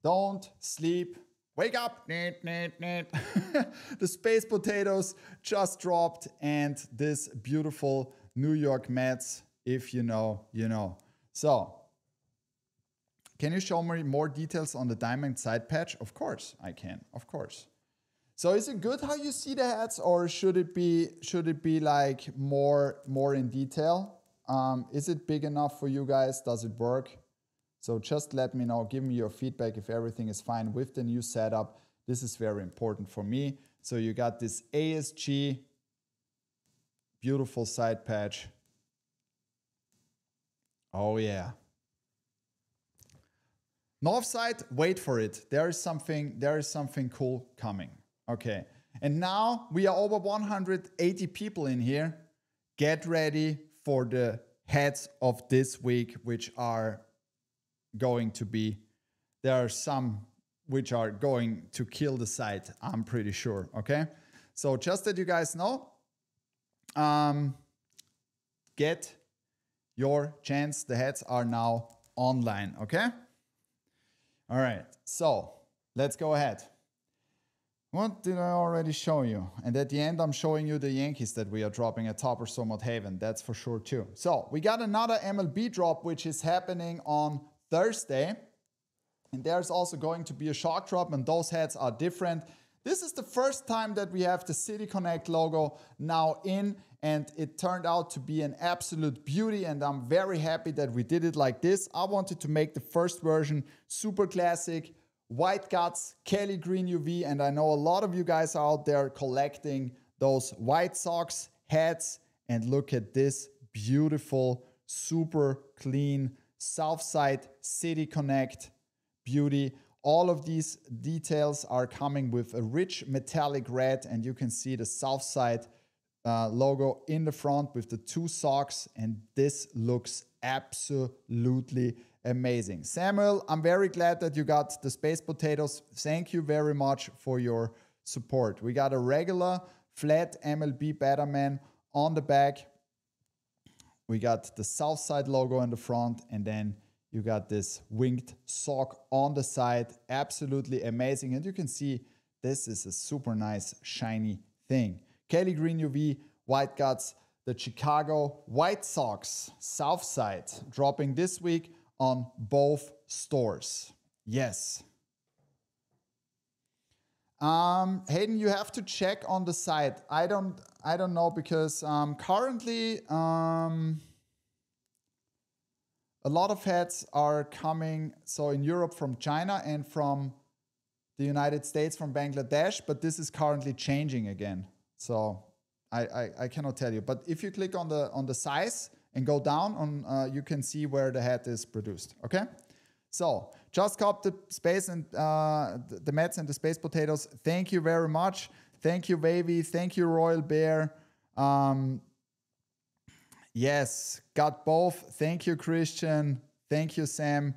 Don't sleep. Wake up. The Space Potatoes just dropped, and this beautiful New York Mets, if you know, you know. So, can you show me more details on the diamond side patch? Of course I can, of course. So is it good how you see the hats, or should it be like more in detail? Is it big enough for you guys? Does it work? So just let me know, give me your feedback if everything is fine with the new setup. This is very important for me. So you got this ASG, beautiful side patch. Oh yeah. North side, wait for it. There is something cool coming. Okay. And now we are over 180 people in here. Get ready for the hats of this week, which are going to be, there are some which are going to kill the site, I'm pretty sure. Okay. So just that you guys know, get your chance. The hats are now online. Okay. All right, so let's go ahead. What did I already show you? And at the end, I'm showing you the Yankees that we are dropping at Topper Store Mott Haven. That's for sure too. So we got another MLB drop, which is happening on Thursday. And there's also going to be a shock drop, and those hats are different. This is the first time that we have the City Connect logo now in, and it turned out to be an absolute beauty, and I'm very happy that we did it like this. I wanted to make the first version super classic, white guts, Kelly green UV, and I know a lot of you guys are out there collecting those White Sox hats, and look at this beautiful, super clean Southside City Connect beauty. All of these details are coming with a rich metallic red, and you can see the Southside logo in the front with the 2 socks, and this looks absolutely amazing. Samuel, I'm very glad that you got the Space Potatoes. Thank you very much for your support. We got a regular flat MLB Batterman on the back. We got the Southside logo in the front, and then you got this winged sock on the side. Absolutely amazing. And you can see this is a super nice shiny thing. Kelly green UV, white guts, the Chicago White Sox Southside dropping this week on both stores. Yes. Hayden, you have to check on the site. I don't know, because currently a lot of hats are coming, so in Europe from China and from the United States from Bangladesh, but this is currently changing again. So I cannot tell you. But if you click on the size and go down on, you can see where the hat is produced. Okay. So just cop the space and the Mets and the Space Potatoes. Thank you very much. Thank you, Wavy. Thank you, Royal Bear. Yes, got both. Thank you, Christian. Thank you, Sam.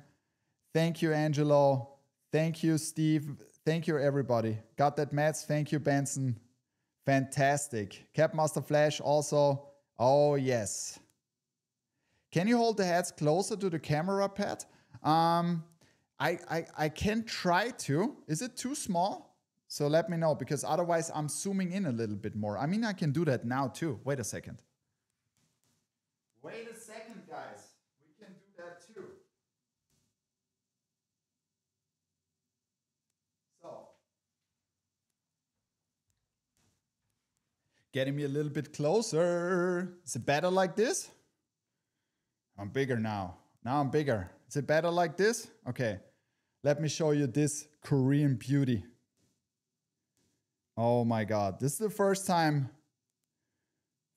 Thank you, Angelo. Thank you, Steve. Thank you, everybody. Got that, Mets. Thank you, Benson. Fantastic. Capmaster Flash also. Oh, yes. Can you hold the hats closer to the camera, Pat? I can try to. Is it too small? So let me know, because otherwise I'm zooming in a little bit more. I mean, I can do that now too. Wait a second. Wait a second, guys. We can do that too. So, getting me a little bit closer. Is it better like this? I'm bigger now. Now I'm bigger. Is it better like this? Okay. Let me show you this Korean beauty. Oh my God. This is the first time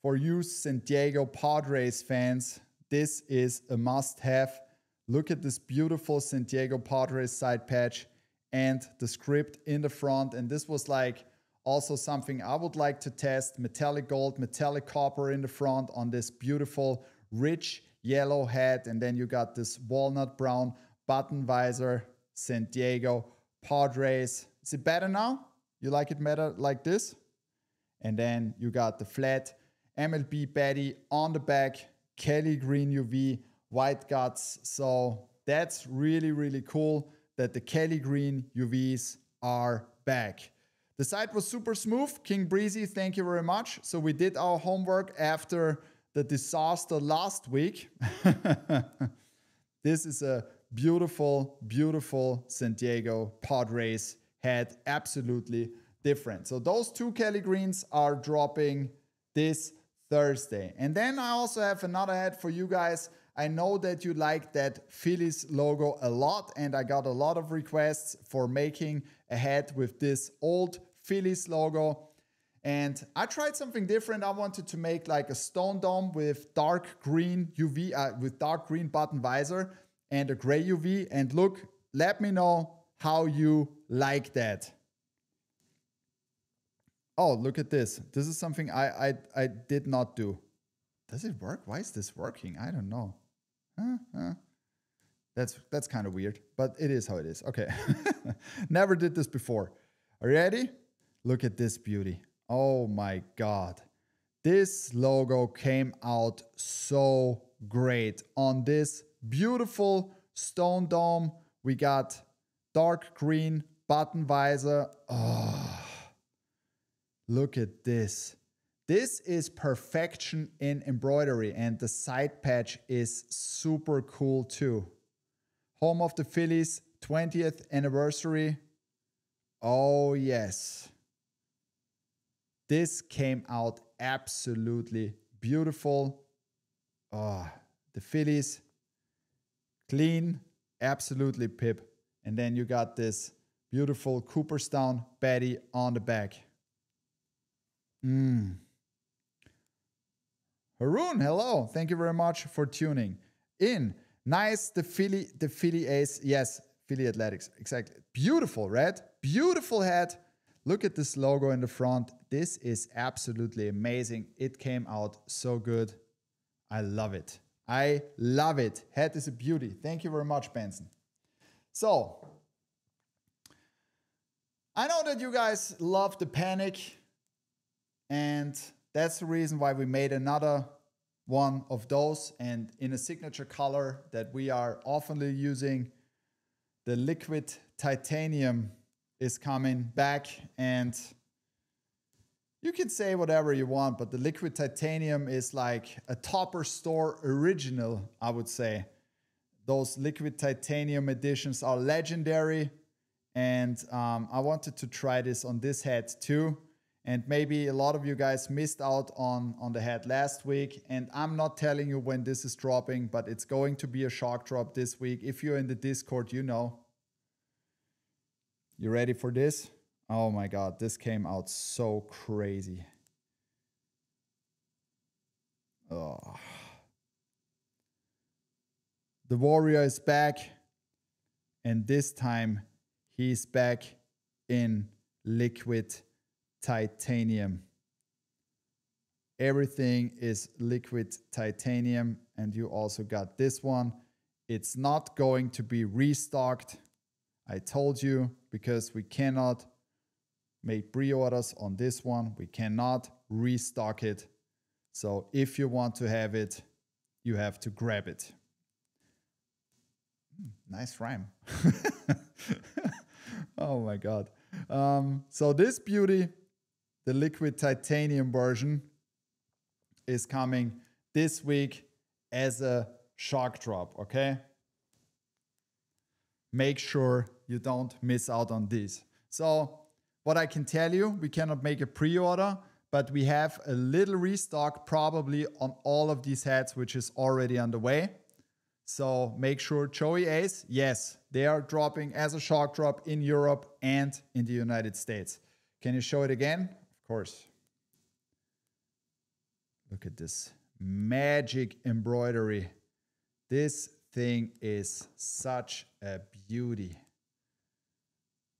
for you San Diego Padres fans. This is a must-have. Look at this beautiful San Diego Padres side patch and the script in the front. And this was like also something I would like to test. Metallic gold, metallic copper in the front on this beautiful rich yellow hat. And then you got this walnut brown button visor, San Diego Padres. Is it better now? You like it better like this? And then you got the flat MLB Betty on the back, Kelly green UV, white guts. So that's really, really cool that the Kelly green UVs are back. The site was super smooth. King Breezy, thank you very much. So we did our homework after the disaster last week. This is a beautiful, beautiful San Diego Padres hat. Absolutely different. So those 2 Kelly greens are dropping this Thursday. And then I also have another hat for you guys. I know that you like that Phillies logo a lot, and I got a lot of requests for making a hat with this old Phillies logo. And I tried something different. I wanted to make like a stone dome with dark green UV, with dark green button visor and a gray UV. And look, let me know how you like that. Oh, look at this. This is something I did not do. Does it work? Why is this working? I don't know. That's kind of weird, but it is how it is. Okay. Never did this before. Are you ready? Look at this beauty. Oh my God. This logo came out so great on this beautiful stone dome. We got dark green button visor. Oh, look at this. This is perfection in embroidery, and the side patch is super cool too. Home of the Phillies 20th anniversary. Oh yes. This came out absolutely beautiful. Oh, the Phillies, clean, absolutely pip. And then you got this beautiful Cooperstown Betty on the back. Haroon, hello. Thank you very much for tuning in. Nice, the Philly Ace. Yes, Philly Athletics. Exactly. Beautiful, right? Beautiful hat. Look at this logo in the front. This is absolutely amazing. It came out so good. I love it. I love it. Hat is a beauty. Thank you very much, Benson. So, I know that you guys love the Panic, and that's the reason why we made another one of those, and in a signature color that we are oftenly using. The liquid titanium is coming back, and you can say whatever you want, but the liquid titanium is like a Topper Store original, I would say. Those liquid titanium editions are legendary, and I wanted to try this on this hat too. And maybe a lot of you guys missed out on the hat last week, and I'm not telling you when this is dropping, but it's going to be a shock drop this week. If you're in the Discord, you know. You ready for this? Oh my God, this came out so crazy. Oh. The Warrior is back, and this time he's back in liquid titanium. Everything is liquid titanium, and you also got this one. It's not going to be restocked. I told you, because we cannot make pre-orders on this one. We cannot restock it. So if you want to have it, you have to grab it. Nice rhyme. Oh my God. So this beauty, the liquid titanium version, is coming this week as a shock drop, okay? Make sure you don't miss out on these. So what I can tell you, we cannot make a pre-order, but we have a little restock probably on all of these hats, which is already underway. So make sure Joey Ace, yes, they are dropping as a shock drop in Europe and in the United States. Can you show it again? Of course. Look at this magic embroidery. This thing is such a beauty.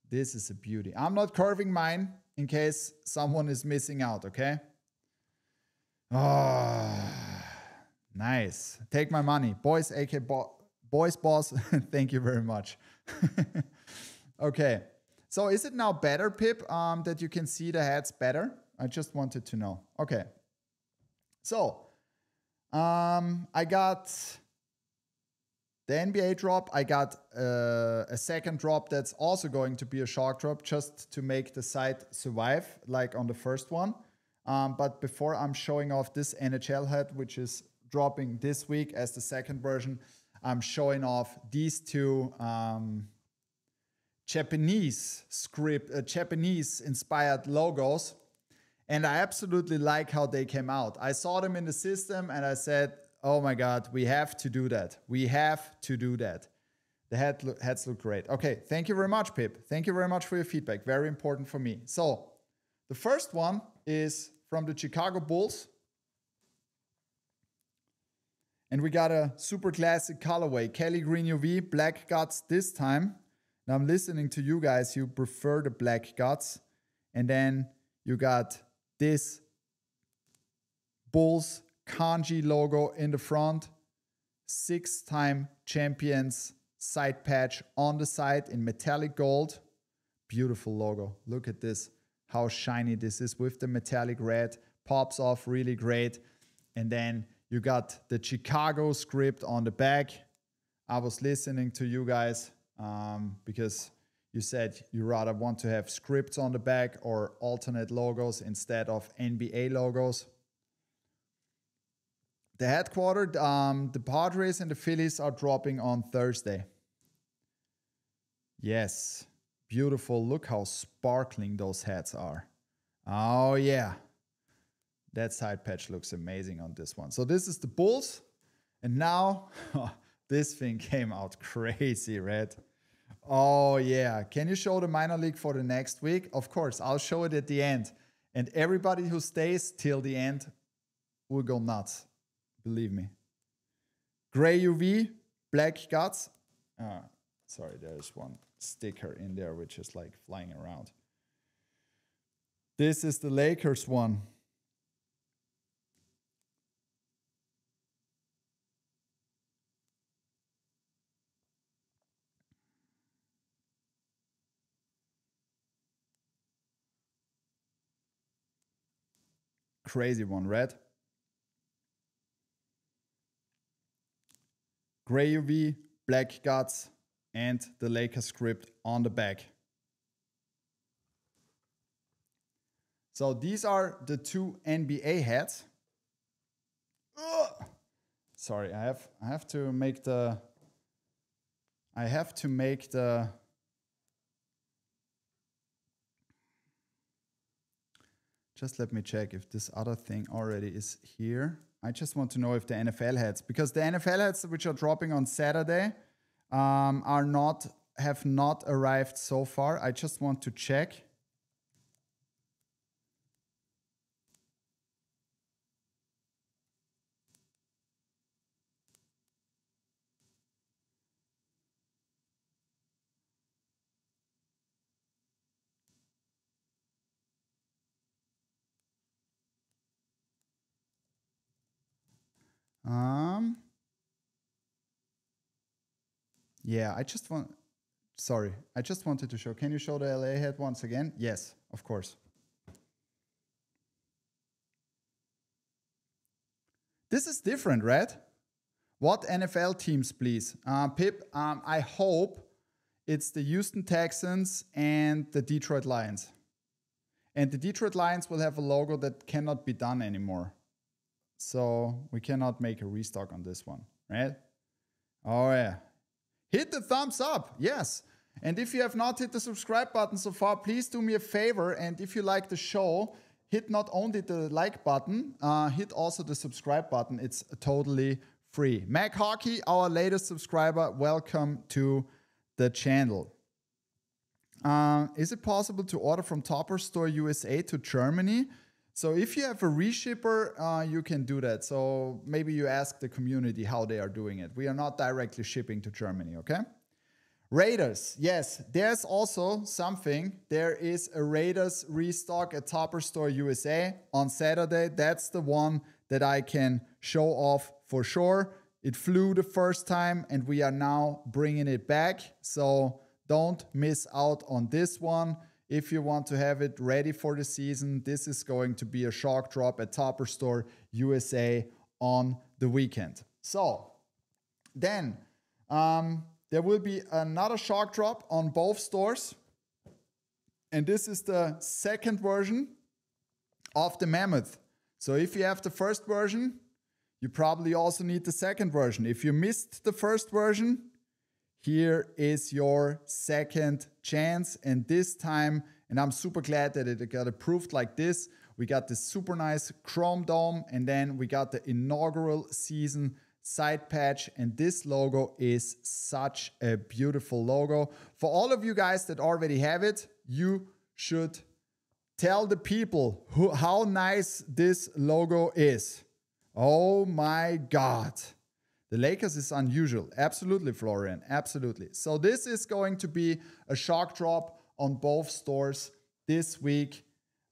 This is a beauty. I'm not curving mine in case someone is missing out, okay? Oh, nice. Take my money. Boys, AK Boys Boss, thank you very much. Okay, so is it now better, Pip, that you can see the hats better? I just wanted to know. Okay, so I got the NBA drop. I got a second drop that's also going to be a shock drop just to make the site survive like on the first one. But before I'm showing off this NHL hat, which is dropping this week as the second version, I'm showing off these two Japanese inspired logos. And I absolutely like how they came out. I saw them in the system and I said, oh my God, we have to do that. We have to do that. The hats look great. Okay, thank you very much, Pip. Thank you very much for your feedback. Very important for me. So the first one is from the Chicago Bulls. And we got a super classic colorway, Kelly Green UV, black guts this time. Now I'm listening to you guys, you prefer the black guts. And then you got this Bulls kanji logo in the front, 6-time champions side patch on the side in metallic gold. Beautiful logo. Look at this, how shiny this is with the metallic red. Pops off really great. And then you got the Chicago script on the back. I was listening to you guys because you said you rather want to have scripts on the back or alternate logos instead of NBA logos. The headquarters, the Padres and the Phillies are dropping on Thursday. Yes, beautiful. Look how sparkling those hats are. Oh yeah. That side patch looks amazing on this one. So this is the Bulls. And now, this thing came out crazy, Red. Oh, yeah. Can you show the minor league for the next week? Of course, I'll show it at the end. And everybody who stays till the end will go nuts. Believe me. Gray UV, black guts. Sorry, there's one sticker in there which is like flying around. This is the Lakers one. Crazy one, red. Gray UV, black guts, and the Lakers script on the back. So these are the two NBA hats. Ugh. Sorry, I have to make the just let me check if this other thing already is here. I just want to know if the NFL hats, because the NFL hats which are dropping on Saturday have not arrived so far. I just want to check. Yeah, I just wanted to show. Can you show the LA hat once again? Yes, of course. This is different, right? What NFL teams, please? Pip, I hope it's the Houston Texans and the Detroit Lions. And the Detroit Lions will have a logo that cannot be done anymore. So we cannot make a restock on this one, right? Oh, yeah. Hit the thumbs up, yes. And if you have not hit the subscribe button so far, please do me a favor. And if you like the show, hit not only the like button, hit also the subscribe button. It's totally free. Mac Hockey, our latest subscriber, welcome to the channel. Is it possible to order from Topper Store USA to Germany? So if you have a reshipper, you can do that. So maybe you ask the community how they are doing it. We are not directly shipping to Germany, okay? Raiders, yes, there's also something. There is a Raiders restock at Topper Store USA on Saturday. That's the one that I can show off for sure. It flew the first time and we are now bringing it back. So don't miss out on this one. If you want to have it ready for the season, this is going to be a shock drop at Topper Store USA on the weekend. So then there will be another shock drop on both stores. And this is the second version of the Mammoth. So if you have the first version, you probably also need the second version. If you missed the first version, here is your second chance. And this time, and I'm super glad that it got approved like this. We got this super nice chrome dome, and then we got the inaugural season side patch. And this logo is such a beautiful logo. For all of you guys that already have it, you should tell the people how nice this logo is. Oh my God. The Lakers is unusual. Absolutely, Florian. Absolutely. So this is going to be a shock drop on both stores this week.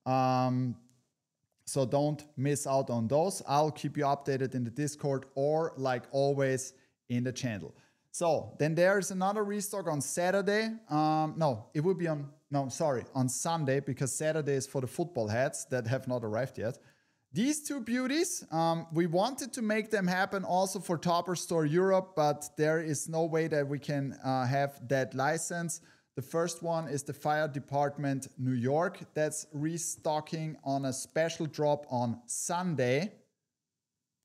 So don't miss out on those. I'll keep you updated in the Discord or like always in the channel. So then there's another restock on Saturday. No, it will be on Sunday, because Saturday is for the football hats that have not arrived yet. These two beauties, we wanted to make them happen also for Topper Store Europe, but there is no way that we can have that license. The first one is the Fire Department New York. That's restocking on a special drop on Sunday.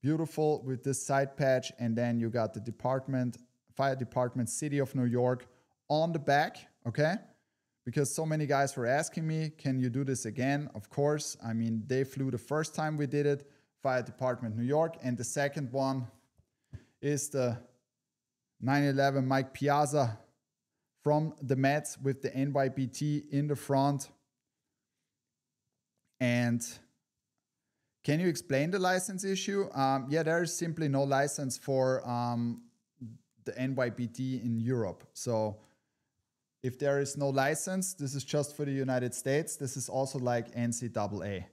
Beautiful with this side patch. And then you got the Fire Department City of New York on the back, okay? because so many guys were asking me, can you do this again? Of course. I mean, they flew the first time we did it, Fire Department New York. And the second one is the 911 Mike Piazza from the Mets with the NYBT in the front. And can you explain the license issue? Yeah, there is simply no license for the NYBT in Europe. So if there is no license, this is just for the United States. This is also like NCAA.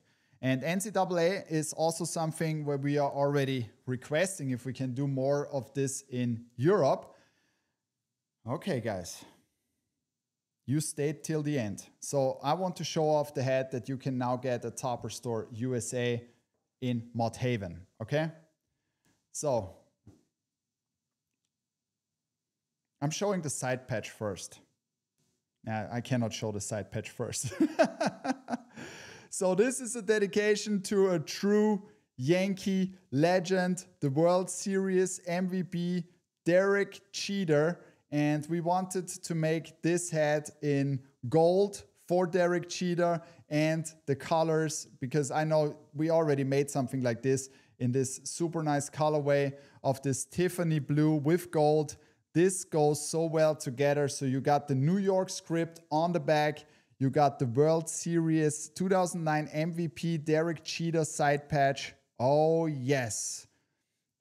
And NCAA is also something where we are already requesting if we can do more of this in Europe. Okay, guys. You stayed till the end. So I want to show off the hat that you can now get at Topper Store USA in Mott Haven, okay? So I'm showing the side patch first. I cannot show the side patch first. So this is a dedication to a true Yankee legend, the World Series MVP, Derek Jeter. And we wanted to make this hat in gold for Derek Jeter and the colors, because I know we already made something like this in this super nice colorway of this Tiffany blue with gold. This goes so well together. So you got the New York script on the back. You got the World Series 2009 MVP Derek Jeter side patch. Oh, yes.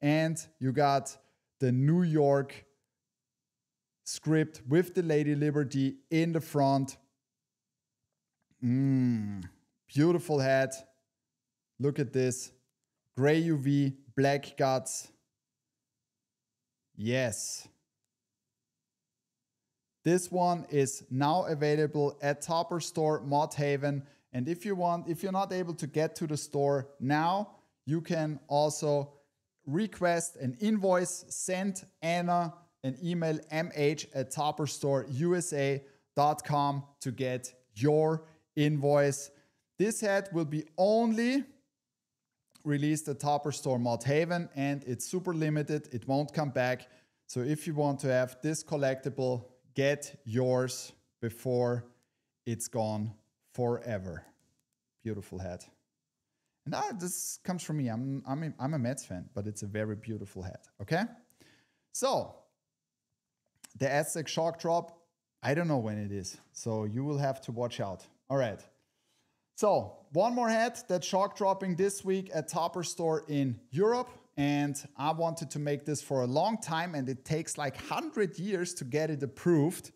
And you got the New York script with the Lady Liberty in the front. Beautiful hat. Look at this. Gray UV, black guts. Yes. This one is now available at Topper Store, Mott Haven. And if you want, if you're not able to get to the store now, you can also request an invoice, send Anna an email, mh@topperstoreUSA.com to get your invoice. This hat will be only released at Topper Store Mott Haven, and it's super limited. It won't come back. So if you want to have this collectible, get yours before it's gone forever. Beautiful hat. And this comes from me. I'm a Mets fan, but it's a very beautiful hat. Okay? So the Aztec Shock Drop, I don't know when it is. So you will have to watch out. All right. So one more hat that's shock dropping this week at Topper Store in Europe. And I wanted to make this for a long time, and it takes like 100 years to get it approved,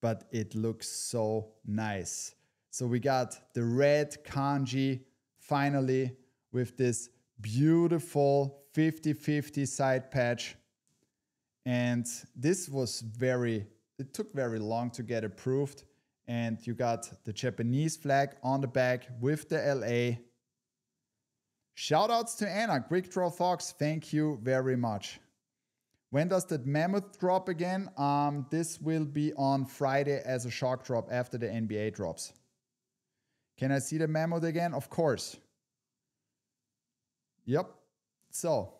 but it looks so nice. So we got the red kanji finally with this beautiful 50-50 side patch. And this was it took very long to get approved. And you got the Japanese flag on the back with the LA. Shoutouts to Anna, Quick Draw Fox, thank you very much. When does that Mammoth drop again? This will be on Friday as a shock drop after the NBA drops. Can I see the Mammoth again? Of course. Yep. So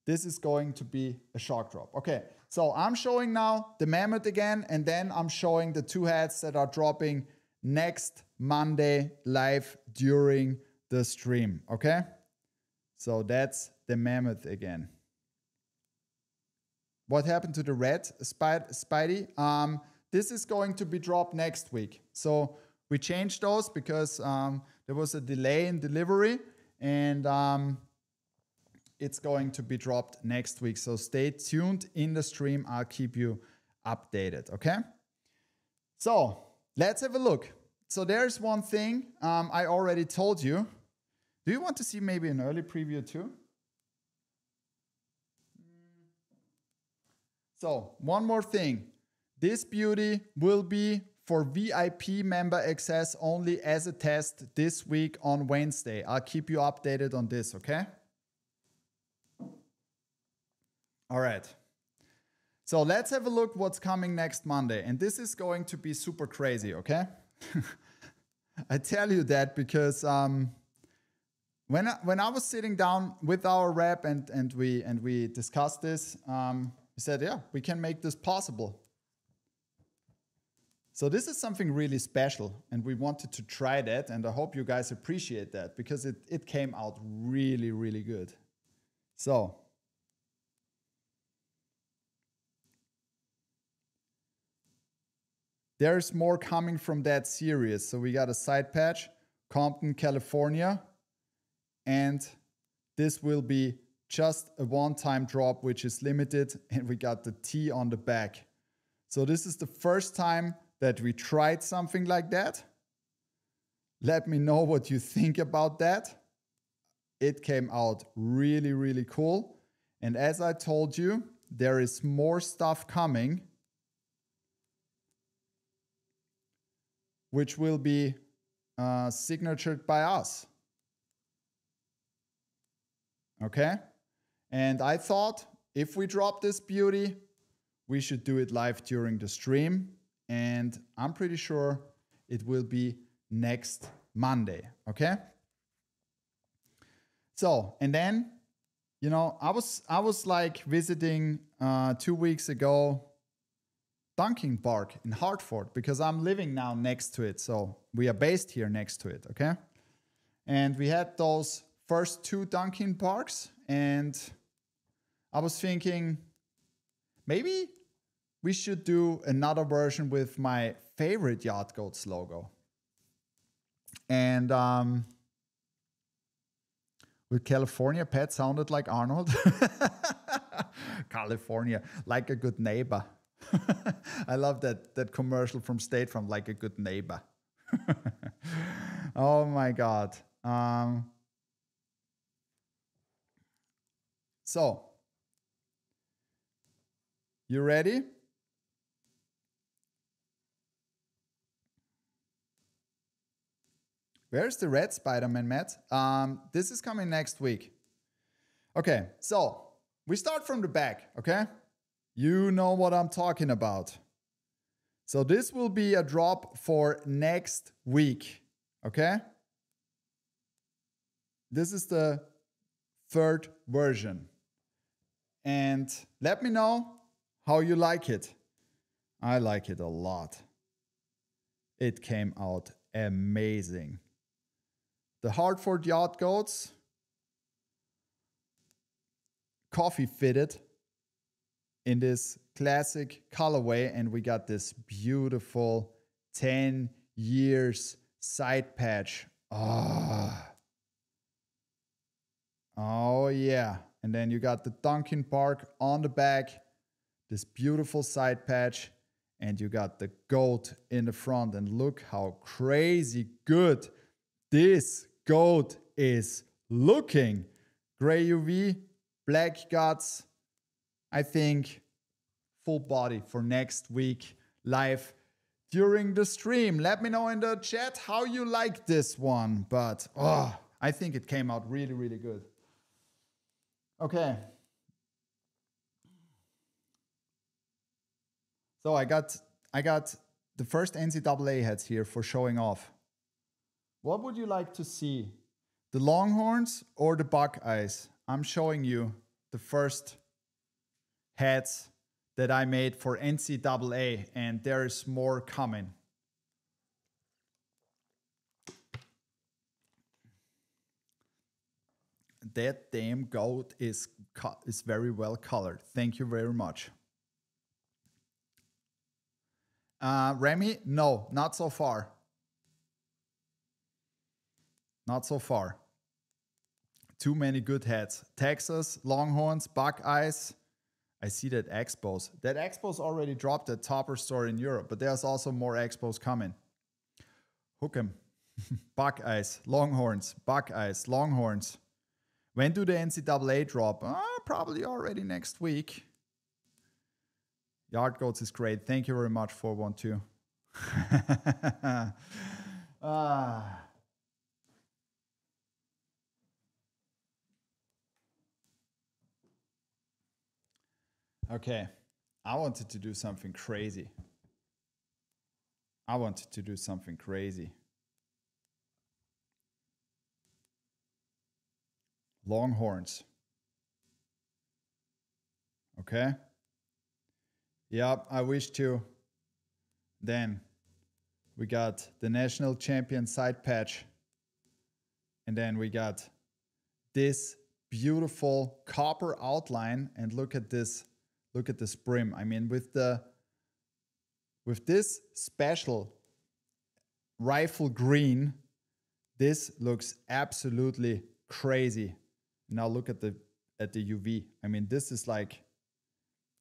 this is going to be a shock drop. Okay, so I'm showing now the Mammoth again, and then I'm showing the two hats that are dropping next Monday live during the stream, okay? So that's the Mammoth again. What happened to the red Spidey? This is going to be dropped next week. So we changed those because there was a delay in delivery, and it's going to be dropped next week. So stay tuned in the stream. I'll keep you updated, okay? So let's have a look. So there's one thing I already told you. Do you want to see maybe an early preview too? So one more thing. This beauty will be for VIP member access only as a test this week on Wednesday. I'll keep you updated on this, okay? All right. So let's have a look what's coming next Monday. And this is going to be super crazy, okay? I tell you that because when I was sitting down with our rep and we discussed this, he said, yeah, we can make this possible. So this is something really special, and we wanted to try that, and I hope you guys appreciate that because it came out really, really good. So there's more coming from that series. So we got a side patch, Compton, California, and this will be just a one-time drop, which is limited, and we got the T on the back. So this is the first time that we tried something like that. Let me know what you think about that. It came out really, really cool. And as I told you, there is more stuff coming, which will be signatured by us. Okay? And I thought if we drop this beauty, we should do it live during the stream. And I'm pretty sure it will be next Monday. Okay? So, and then, you know, I was like visiting 2 weeks ago Dunking Park in Hartford because I'm living now next to it. So we are based here next to it, okay? And we had those first 2 Dunking Parks, and I was thinking maybe we should do another version with my favorite Yacht Goats logo. And with California, Pat sounded like Arnold. California, like a good neighbor. I love that commercial from State Farm, like a good neighbor. Oh my God. So, you ready? Where's the red Spider-Man, Matt? This is coming next week. Okay, so we start from the back, okay? You know what I'm talking about. So this will be a drop for next week, okay? This is the 3rd version. And let me know how you like it. I like it a lot. It came out amazing. The Hartford Yacht Goats, coffee fitted in this classic colorway, and we got this beautiful 10 years side patch. Oh yeah. And then you got the Dunking Park on the back, this beautiful side patch, and you got the goat in the front. And look how crazy good this goat is looking. Gray UV, black guts. I think full body for next week live during the stream. Let me know in the chat how you like this one. But I think it came out really, really good. Okay. So I got the first NCAA hats here for showing off. What would you like to see? The Longhorns or the Buckeyes? I'm showing you the first hats that I made for NCAA, and there is more coming. That damn goat is very well colored. Thank you very much. Remy, no, not so far. Not so far. Too many good hats. Texas, Longhorns, Buckeyes. I see that Expos. That Expos already dropped at Topper store in Europe, but there's also more Expos coming. Hook 'em. Buckeyes, Longhorns, Buckeyes, Longhorns. When do the NCAA drop? Probably already next week. Yard Goats is great. Thank you very much, 412. Okay, I wanted to do something crazy. Longhorns. Okay. Yep, I wish to. Then we got the national champion side patch. And then we got this beautiful copper outline. And look at this brim. I mean, with this special rifle green, this looks absolutely crazy. Now look at the UV. I mean, this is like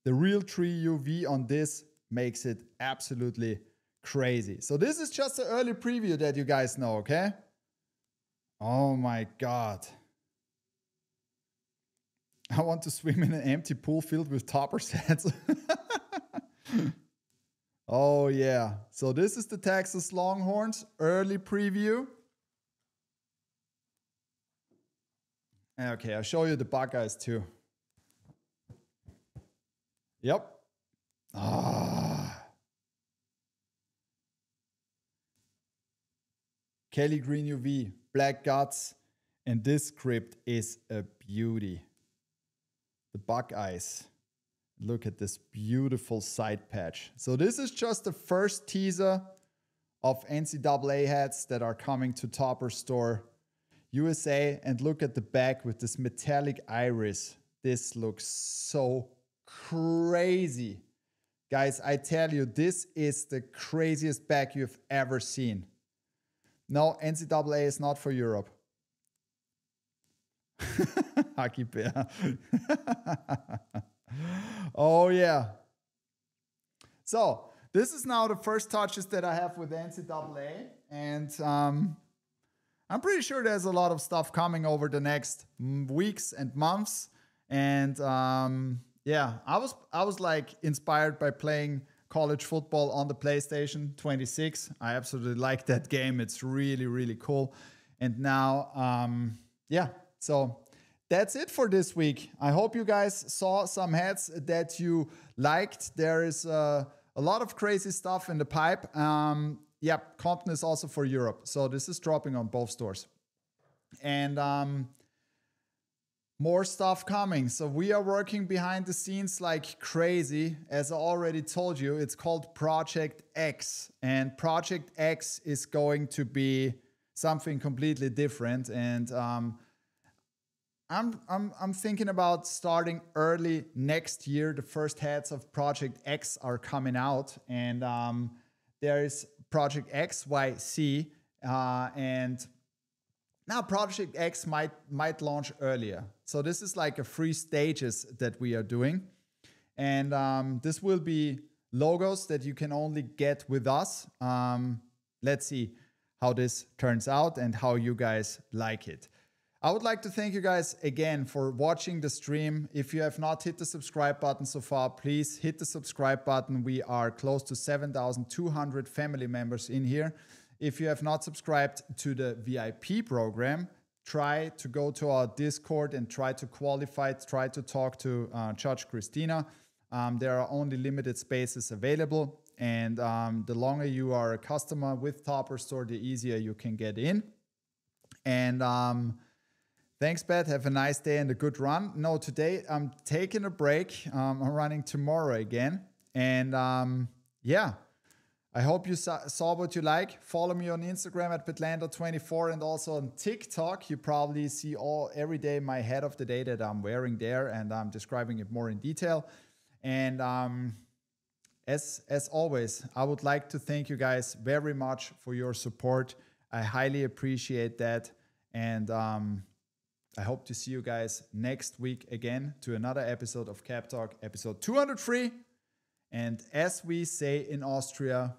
the Realtree UV on this makes it absolutely crazy. So this is just an early preview that you guys know, okay? Oh my God. I want to swim in an empty pool filled with topper sets. Oh yeah. So this is the Texas Longhorns early preview. Okay, I'll show you the Buckeyes too. Yep. Kelly Green UV, black guts, and this script is a beauty. The Buckeyes. Look at this beautiful side patch. So this is just the first teaser of NCAA hats that are coming to Topper Store USA. And look at the back with this metallic iris. This looks so crazy. Guys, I tell you, this is the craziest back you've ever seen. No, NCAA is not for Europe. Hockey Bear. Oh yeah. So this is now the first touches that I have with NCAA, and I'm pretty sure there's a lot of stuff coming over the next weeks and months. And yeah, I was like inspired by playing college football on the PlayStation 26. I absolutely like that game. It's really, really cool. And now, yeah, so that's it for this week. I hope you guys saw some hats that you liked. There is a lot of crazy stuff in the pipe. Yep, Compton is also for Europe. So this is dropping on both stores. And more stuff coming. So we are working behind the scenes like crazy. As I already told you, it's called Project X. And Project X is going to be something completely different. And I'm thinking about starting early next year. The first hats of Project X are coming out. And there is Project XYC. And now Project X might launch earlier. So this is like a 3 stages that we are doing. And this will be logos that you can only get with us. Let's see how this turns out and how you guys like it. I would like to thank you guys again for watching the stream. If you have not hit the subscribe button so far, please hit the subscribe button. We are close to 7,200 family members in here. If you have not subscribed to the VIP program, try to go to our Discord and try to qualify, try to talk to Judge Christina. There are only limited spaces available. And the longer you are a customer with Topper Store, the easier you can get in. And thanks, Pat. Have a nice day and a good run. No, today I'm taking a break. I'm running tomorrow again. And yeah. I hope you saw what you like. Follow me on Instagram at Petlando24 and also on TikTok. You probably see every day my head of the day that I'm wearing there, and I'm describing it more in detail. And as always, I would like to thank you guys very much for your support. I highly appreciate that. And I hope to see you guys next week again to another episode of Cap Talk, episode 203. And as we say in Austria,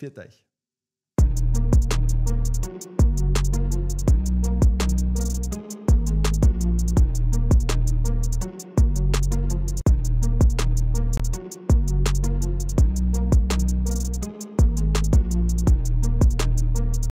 Pfiat euch.